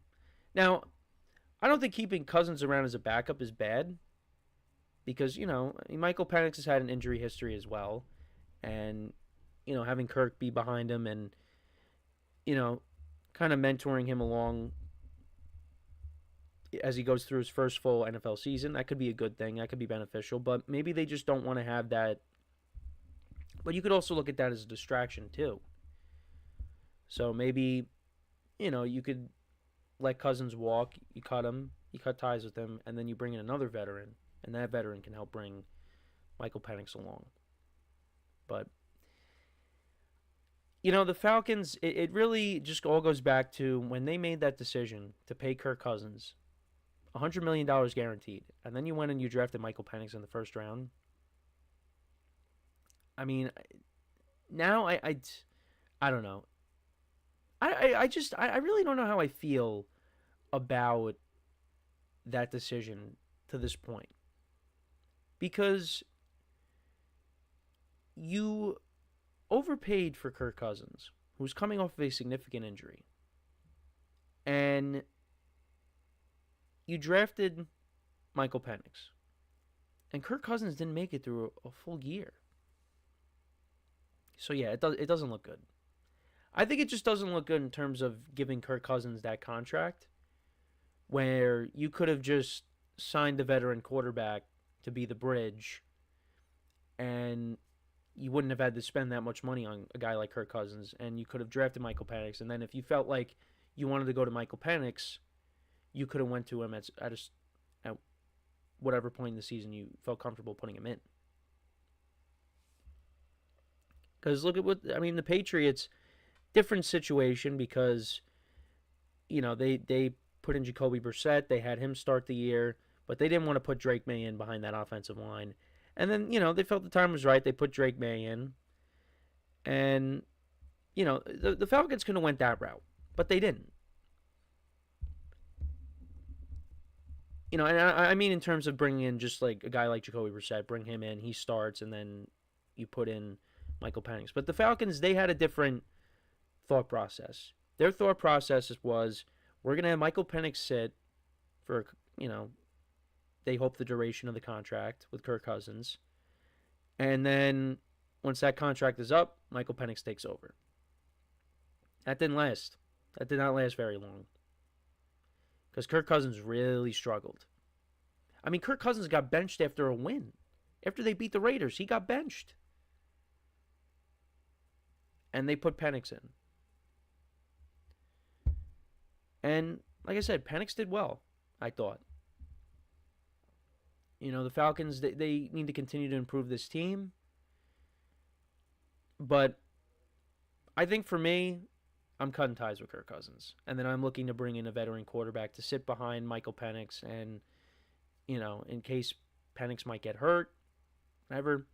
Now, I don't think keeping Cousins around as a backup is bad, because, Michael Penix has had an injury history as well, and, having Kirk be behind him and, kind of mentoring him along as he goes through his first full NFL season, that could be a good thing. That could be beneficial, but maybe they just don't want to have that. But you could also look at that as a distraction too. So maybe, you could let Cousins walk, you cut him, you cut ties with him, and then you bring in another veteran, and that veteran can help bring Michael Penix along. But, the Falcons, it really just all goes back to when they made that decision to pay Kirk Cousins $100 million guaranteed, and then you went and you drafted Michael Penix in the first round. Now I don't know. I really don't know how I feel about that decision to this point. Because you overpaid for Kirk Cousins, who's coming off of a significant injury. And you drafted Michael Penix. And Kirk Cousins didn't make it through a full year. So yeah, it doesn't look good. I think it just doesn't look good in terms of giving Kirk Cousins that contract, where you could have just signed the veteran quarterback to be the bridge, and you wouldn't have had to spend that much money on a guy like Kirk Cousins, and you could have drafted Michael Penix, and then if you felt like you wanted to go to Michael Penix, you could have went to him at whatever point in the season you felt comfortable putting him in. Because look at the Patriots, different situation because, they put in Jacoby Brissett. They had him start the year, but they didn't want to put Drake May in behind that offensive line. And then, they felt the time was right. They put Drake May in. And, the Falcons could have went that route, but they didn't. And I mean in terms of bringing in just like a guy like Jacoby Brissett, bring him in, he starts, and then you put in Michael Penix. But the Falcons, they had a different thought process. Their thought process was, we're going to have Michael Penix sit for, they hope the duration of the contract with Kirk Cousins. And then once that contract is up, Michael Penix takes over. That didn't last. That did not last very long. Because Kirk Cousins really struggled. Kirk Cousins got benched after a win. After they beat the Raiders, he got benched. And they put Penix in. And, like I said, Penix did well, I thought. The Falcons, they need to continue to improve this team. But I think for me, I'm cutting ties with Kirk Cousins. And then I'm looking to bring in a veteran quarterback to sit behind Michael Penix. And, in case Penix might get hurt, whatever,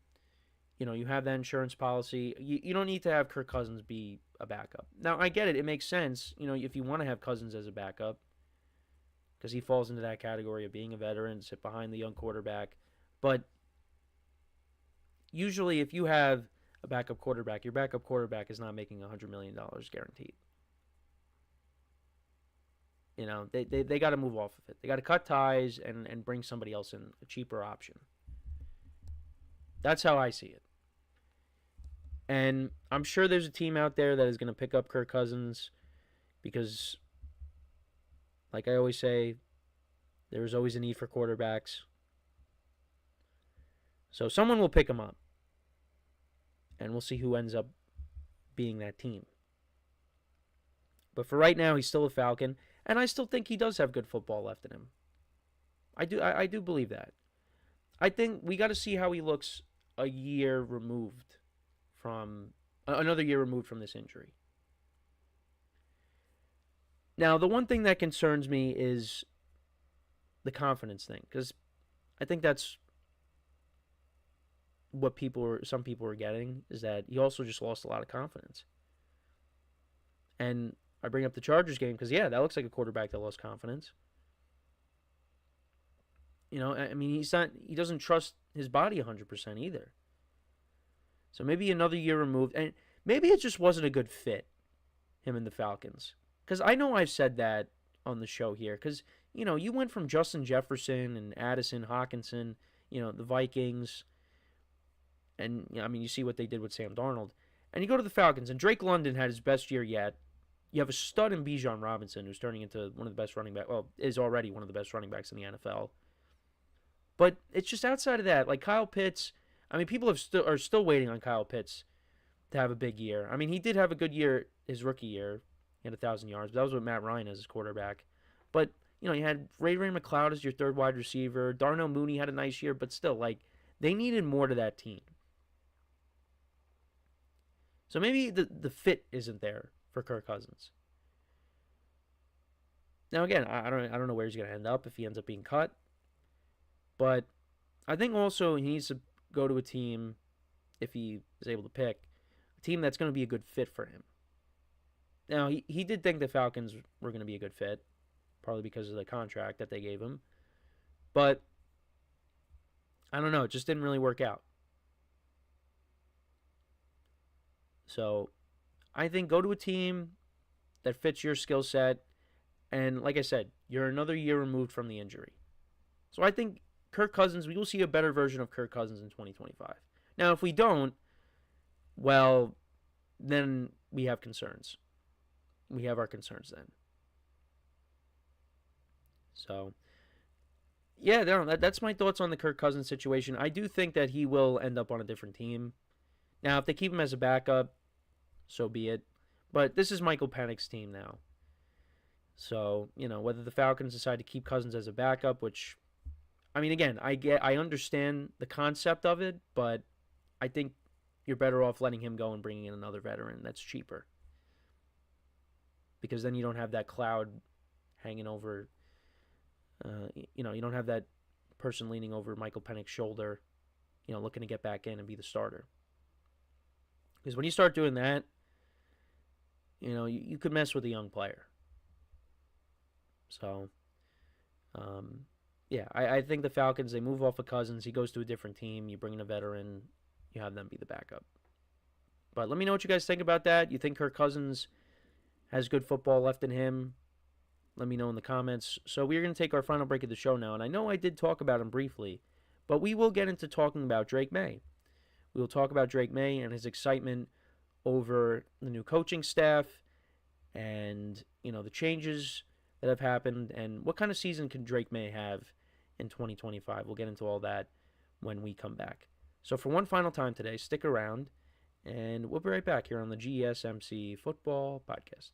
you have that insurance policy. You don't need to have Kirk Cousins be a backup. Now, I get it. It makes sense, if you want to have Cousins as a backup, because he falls into that category of being a veteran, sit behind the young quarterback. But usually if you have a backup quarterback, your backup quarterback is not making $100 million guaranteed. They got to move off of it. They got to cut ties and bring somebody else in, a cheaper option. That's how I see it. And I'm sure there's a team out there that is going to pick up Kirk Cousins because, like I always say, There's always a need for quarterbacks. So someone will pick him up. And we'll see who ends up being that team. But for right now, he's still a Falcon. And I still think he does have good football left in him. I do believe that. I think we got to see how he looks another year removed from this injury. Now, the one thing that concerns me is the confidence thing, because I think that's what some people are getting, is that he also just lost a lot of confidence. And I bring up the Chargers game because, yeah, that looks like a quarterback that lost confidence. You know, I mean, he doesn't trust his body 100% either. So maybe another year removed, and maybe it just wasn't a good fit, him and the Falcons. Because I know I've said that on the show here, because, you know, you went from Justin Jefferson and Addison, Hawkinson, you know, the Vikings, and, you know, I mean, you see what they did with Sam Darnold. And you go to the Falcons, and Drake London had his best year yet. You have a stud in Bijan Robinson, who's turning into one of the best running backs, well, is already one of the best running backs in the NFL. But it's just outside of that, like Kyle Pitts, I mean, people are still waiting on Kyle Pitts to have a big year. I mean, he did have a good year his rookie year. He had 1,000 yards, but that was with Matt Ryan as his quarterback. But, you know, you had Ray McLeod as your third wide receiver. Darnell Mooney had a nice year, but still, like, they needed more to that team. So maybe the fit isn't there for Kirk Cousins. Now, again, I don't know where he's going to end up if he ends up being cut. But I think also he needs to go to a team, if he is able to pick, a team that's going to be a good fit for him. Now, he did think the Falcons were going to be a good fit, probably because of the contract that they gave him. But, I don't know, it just didn't really work out. So, I think go to a team that fits your skill set. And like I said, you're another year removed from the injury. So I think Kirk Cousins, we will see a better version of Kirk Cousins in 2025. Now, if we don't, well, then we have concerns. We have our concerns then. So, yeah, that's my thoughts on the Kirk Cousins situation. I do think that he will end up on a different team. Now, if they keep him as a backup, so be it. But this is Michael Penix's team now. So, you know, whether the Falcons decide to keep Cousins as a backup, which, I mean, again, I understand the concept of it, but I think you're better off letting him go and bringing in another veteran that's cheaper. Because then you don't have that cloud hanging over, you know, you don't have that person leaning over Michael Penix's shoulder, you know, looking to get back in and be the starter. Because when you start doing that, you know, you could mess with a young player. So, yeah, I think the Falcons, they move off of Cousins. He goes to a different team. You bring in a veteran. You have them be the backup. But let me know what you guys think about that. You think Kirk Cousins has good football left in him? Let me know in the comments. So we're going to take our final break of the show now. And I know I did talk about him briefly, but we will get into talking about Drake May. We will talk about Drake May and his excitement over the new coaching staff and, you know, the changes that have happened and what kind of season can Drake May have in 2025. We'll get into all that when we come back. So for one final time today, stick around, and we'll be right back here on the GSMC Football Podcast.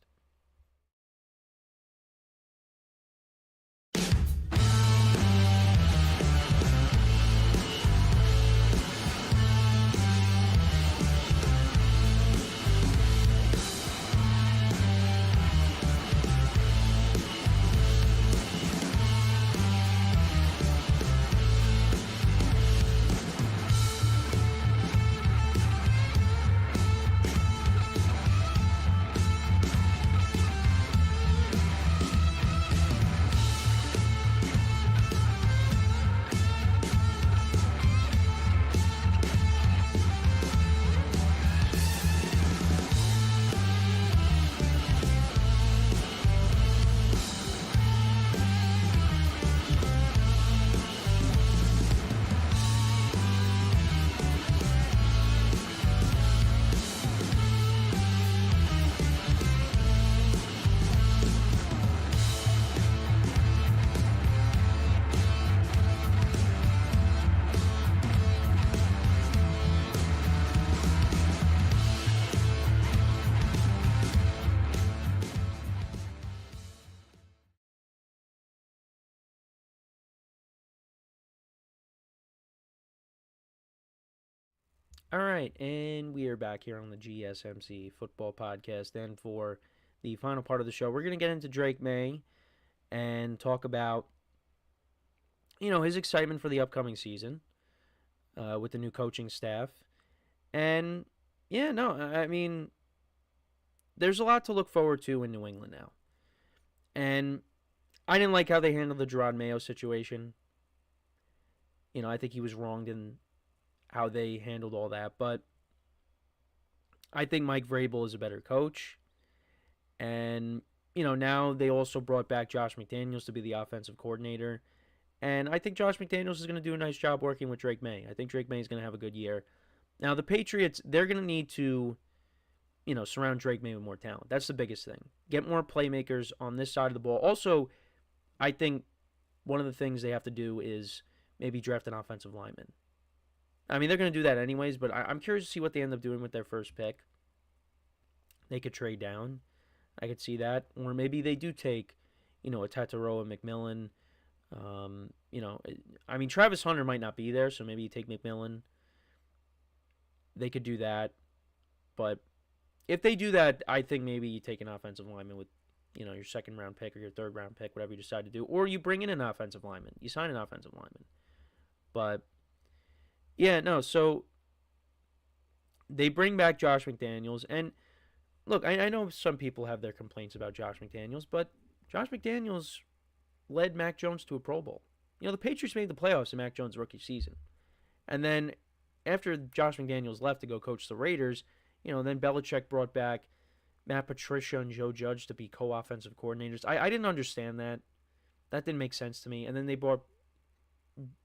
All right, and we are back here on the GSMC Football Podcast. And for the final part of the show, we're going to get into Drake May and talk about, his excitement for the upcoming season with the new coaching staff. And, there's a lot to look forward to in New England now. And I didn't like how they handled the Gerard Mayo situation. I think he was wronged in how they handled all that. But I think Mike Vrabel is a better coach. And, now they also brought back Josh McDaniels to be the offensive coordinator. And I think Josh McDaniels is going to do a nice job working with Drake May. I think Drake May is going to have a good year. Now, the Patriots, they're going to need to, surround Drake May with more talent. That's the biggest thing. Get more playmakers on this side of the ball. Also, I think one of the things they have to do is maybe draft an offensive lineman. I mean, they're going to do that anyways, but I'm curious to see what they end up doing with their first pick. They could trade down. I could see that. Or maybe they do take, a Tataroa McMillan. Travis Hunter might not be there, so maybe you take McMillan. They could do that. But if they do that, I think maybe you take an offensive lineman with, your second-round pick or your third-round pick, whatever you decide to do. Or you bring in an offensive lineman. You sign an offensive lineman. But, so they bring back Josh McDaniels. And, look, I know some people have their complaints about Josh McDaniels, but Josh McDaniels led Mac Jones to a Pro Bowl. The Patriots made the playoffs in Mac Jones' rookie season. And then after Josh McDaniels left to go coach the Raiders, then Belichick brought back Matt Patricia and Joe Judge to be co-offensive coordinators. I didn't understand that. That didn't make sense to me. And then they brought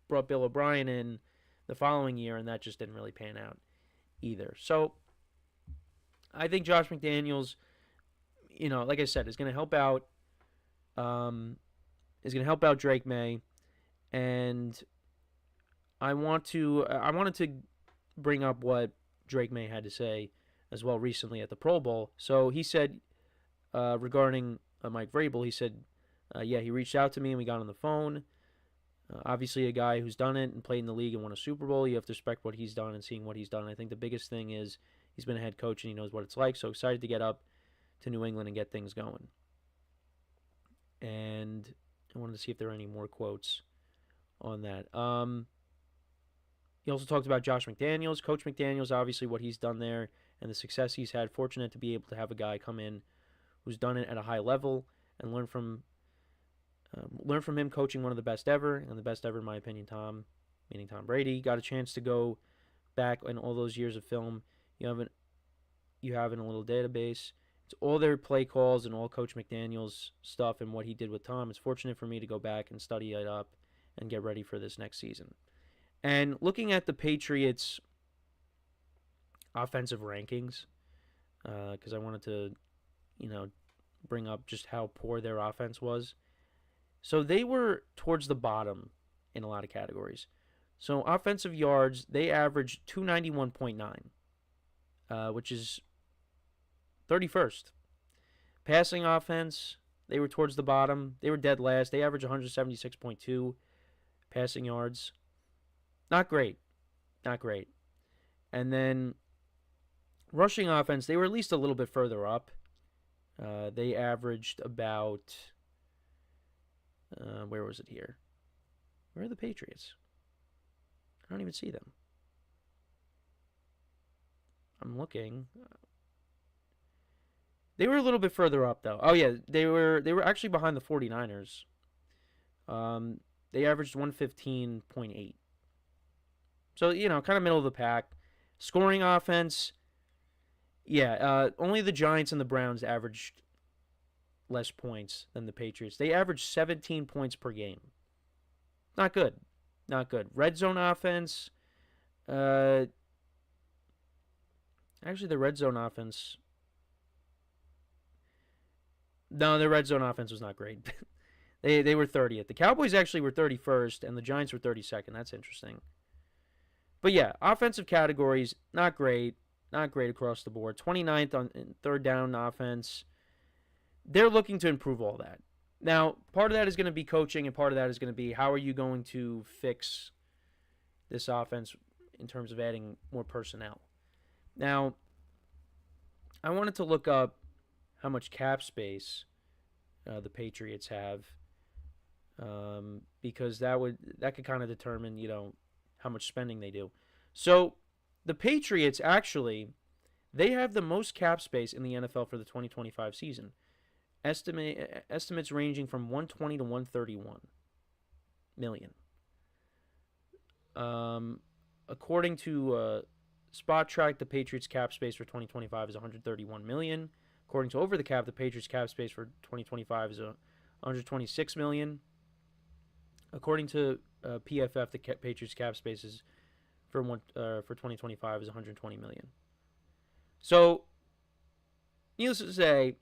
Bill O'Brien in the following year, and that just didn't really pan out either. So I think Josh McDaniels, like I said, is going to help out. Drake May, and I wanted to bring up what Drake May had to say as well recently at the Pro Bowl. So he said regarding Mike Vrabel, he said, he reached out to me and we got on the phone. Obviously, a guy who's done it and played in the league and won a Super Bowl, you have to respect what he's done and seeing what he's done. I think the biggest thing is he's been a head coach and he knows what it's like. So excited to get up to New England and get things going. And I wanted to see if there are any more quotes on that. He also talked about Josh McDaniels. Coach McDaniels, obviously, what he's done there and the success he's had. Fortunate to be able to have a guy come in who's done it at a high level and learn from him coaching one of the best ever, and the best ever, in my opinion, Tom Brady. Got a chance to go back in all those years of film you have in a little database. It's all their play calls and all Coach McDaniels' stuff and what he did with Tom. It's fortunate for me to go back and study it up and get ready for this next season. And looking at the Patriots' offensive rankings, because I wanted to, bring up just how poor their offense was. So they were towards the bottom in a lot of categories. So offensive yards, they averaged 291.9, which is 31st. Passing offense, they were towards the bottom. They were dead last. They averaged 176.2 passing yards. Not great. And then rushing offense, they were at least a little bit further up. They averaged about, where was it here? Where are the Patriots? I don't even see them. I'm looking. They were a little bit further up, though. Oh, yeah, they were actually behind the 49ers. They averaged 115.8. So, kind of middle of the pack. Scoring offense, only the Giants and the Browns averaged less points than the Patriots. They averaged 17 points per game. Not good. Red zone offense, actually the red zone offense, no, the red zone offense was not great. They were 30th. The Cowboys actually were 31st, and the Giants were 32nd. That's interesting. But yeah, offensive categories, not great across the board. 29th on third down offense. They're looking to improve all that. Now, part of that is going to be coaching, and part of that is going to be how are you going to fix this offense in terms of adding more personnel. Now, I wanted to look up how much cap space the Patriots have, because that could kind of determine, how much spending they do. So the Patriots actually, they have the most cap space in the NFL for the 2025 season. Estimates ranging from 120 to 131 million. According to Spot Track, the Patriots cap space for 2025 is 131 million. According to Over the Cap, the Patriots cap space for 2025 is 126 million. According to PFF, the Patriots cap space is for 2025 is 120 million. So, needless to say,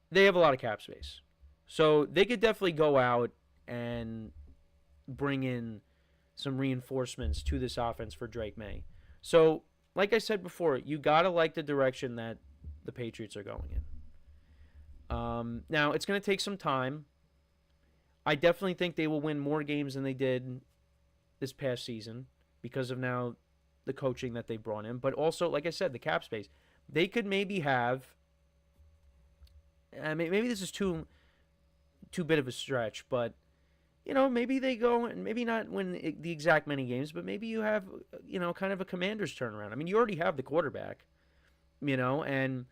they have a lot of cap space. So they could definitely go out and bring in some reinforcements to this offense for Drake May. So, like I said before, you got to like the direction that the Patriots are going in. Now, it's going to take some time. I definitely think they will win more games than they did this past season because of now the coaching that they brought in. But also, like I said, the cap space. They could maybe have... maybe this is too bit of a stretch, but maybe they go and maybe not win the exact many games, but maybe you have kind of a Commanders turnaround. I mean, you already have the quarterback, and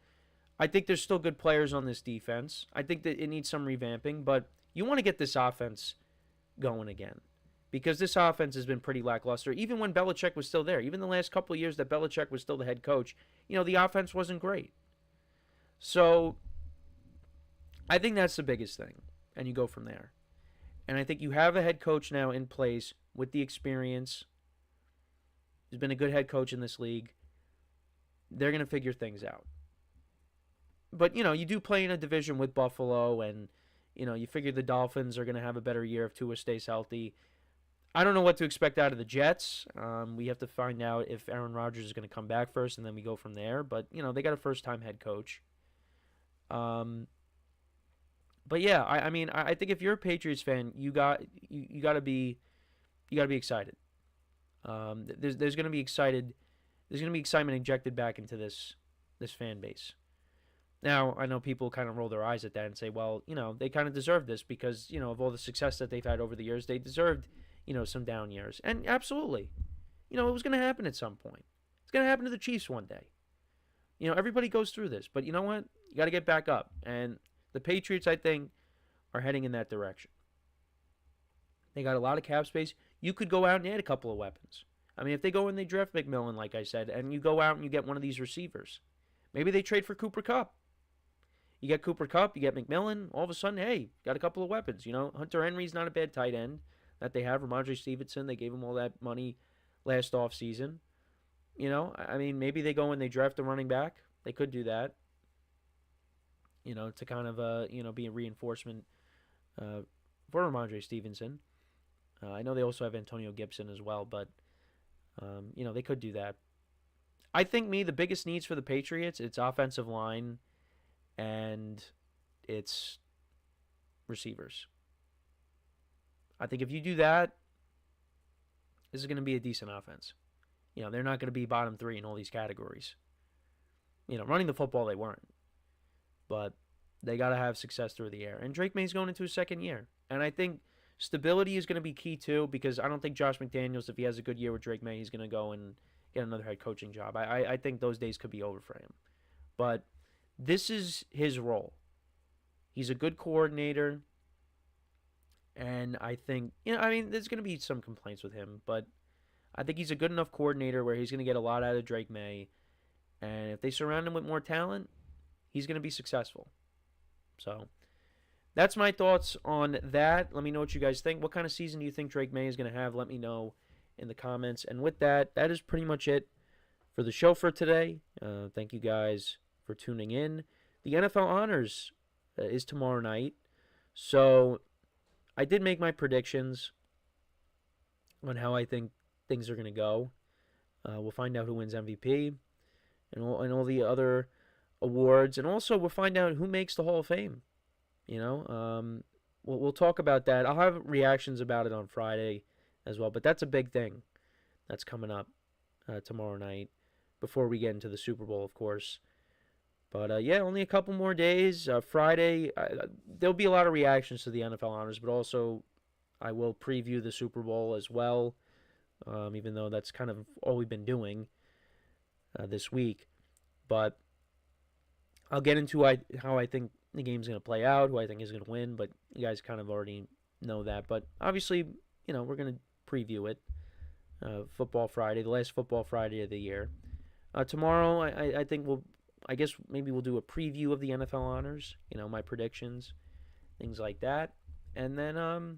I think there's still good players on this defense. I think that it needs some revamping, but you want to get this offense going again because this offense has been pretty lackluster. Even when Belichick was still there, even the last couple of years that Belichick was still the head coach, the offense wasn't great. So I think that's the biggest thing, and you go from there. And I think you have a head coach now in place with the experience. He's been a good head coach in this league. They're going to figure things out. But, you do play in a division with Buffalo, and, you figure the Dolphins are going to have a better year if Tua stays healthy. I don't know what to expect out of the Jets. We have to find out if Aaron Rodgers is going to come back first, and then we go from there. But, they got a first-time head coach. But yeah, I think if you're a Patriots fan, you got to be excited. There's going to be excitement injected back into this fan base. Now, I know people kind of roll their eyes at that and say, well, they kind of deserve this because, of all the success that they've had over the years, they deserved, some down years. And absolutely, it was going to happen at some point. It's going to happen to the Chiefs one day. Everybody goes through this, but you know what? You got to get back up. And the Patriots, I think, are heading in that direction. They got a lot of cap space. You could go out and add a couple of weapons. I mean, if they go and they draft McMillan, like I said, and you go out and you get one of these receivers, maybe they trade for Cooper Kupp. You get Cooper Kupp, you get McMillan, all of a sudden, hey, got a couple of weapons. Hunter Henry's not a bad tight end that they have. Ramondre Stevenson, they gave him all that money last offseason. Maybe they go and they draft a running back. They could do that. To kind of, be a reinforcement for Ramondre Stevenson. I know they also have Antonio Gibson as well, but, they could do that. I think the biggest needs for the Patriots, it's offensive line and it's receivers. I think if you do that, this is going to be a decent offense. They're not going to be bottom 3 in all these categories. Running the football, they weren't. But they got to have success through the air. And Drake May's going into his second year. And I think stability is going to be key too, because I don't think Josh McDaniels, if he has a good year with Drake May, he's going to go and get another head coaching job. I think those days could be over for him. But this is his role. He's a good coordinator. And I think, there's going to be some complaints with him, but I think he's a good enough coordinator where he's going to get a lot out of Drake May. And if they surround him with more talent, he's going to be successful. So that's my thoughts on that. Let me know what you guys think. What kind of season do you think Drake May is going to have? Let me know in the comments. And with that, that is pretty much it for the show for today. Thank you guys for tuning in. The NFL Honors is tomorrow night. So I did make my predictions on how I think things are going to go. We'll find out who wins MVP and all the other awards, and also we'll find out who makes the Hall of Fame. We'll talk about that. I'll have reactions about it on Friday as well, but that's a big thing that's coming up tomorrow night before we get into the Super Bowl, of course. But, yeah, only a couple more days. Friday, there'll be a lot of reactions to the NFL honors, but also I will preview the Super Bowl as well, even though that's kind of all we've been doing this week. But I'll get into how I think the game's going to play out, who I think is going to win, but you guys kind of already know that. But obviously, we're going to preview it. Football Friday, the last Football Friday of the year. Tomorrow, I think maybe we'll do a preview of the NFL honors, my predictions, things like that. And then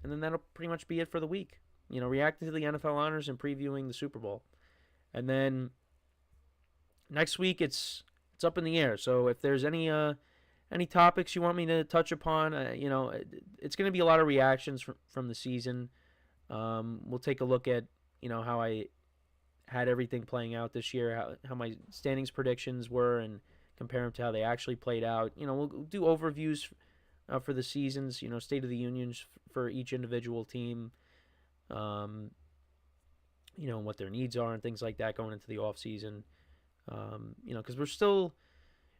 that'll pretty much be it for the week. Reacting to the NFL honors and previewing the Super Bowl. And then next week it's up in the air. So if there's any topics you want me to touch upon, it's going to be a lot of reactions from the season. We'll take a look at, how I had everything playing out this year, how my standings predictions were, and compare them to how they actually played out. We'll do overviews for the seasons, State of the Unions for each individual team, what their needs are and things like that going into the off season. Because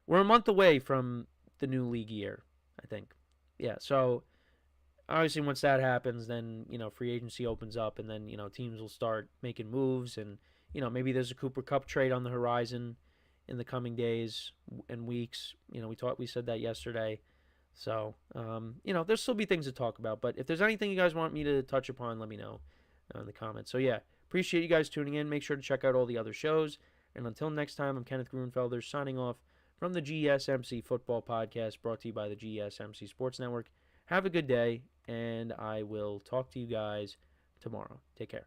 we're a month away from the new league year, I think. Yeah, so obviously once that happens, then, free agency opens up, and then, teams will start making moves, and, maybe there's a Cooper Kupp trade on the horizon in the coming days and weeks. We said that yesterday. So, there'll still be things to talk about, but if there's anything you guys want me to touch upon, let me know in the comments. So, yeah, appreciate you guys tuning in. Make sure to check out all the other shows. And until next time, I'm Kenneth Grunfelder signing off from the GSMC Football Podcast, brought to you by the GSMC Sports Network. Have a good day, and I will talk to you guys tomorrow. Take care.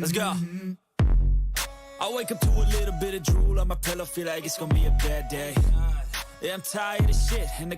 Let's go. I wake up to a little bit of drool on my pillow, feel like it's gonna be a bad day. Yeah, I'm tired of shit, and the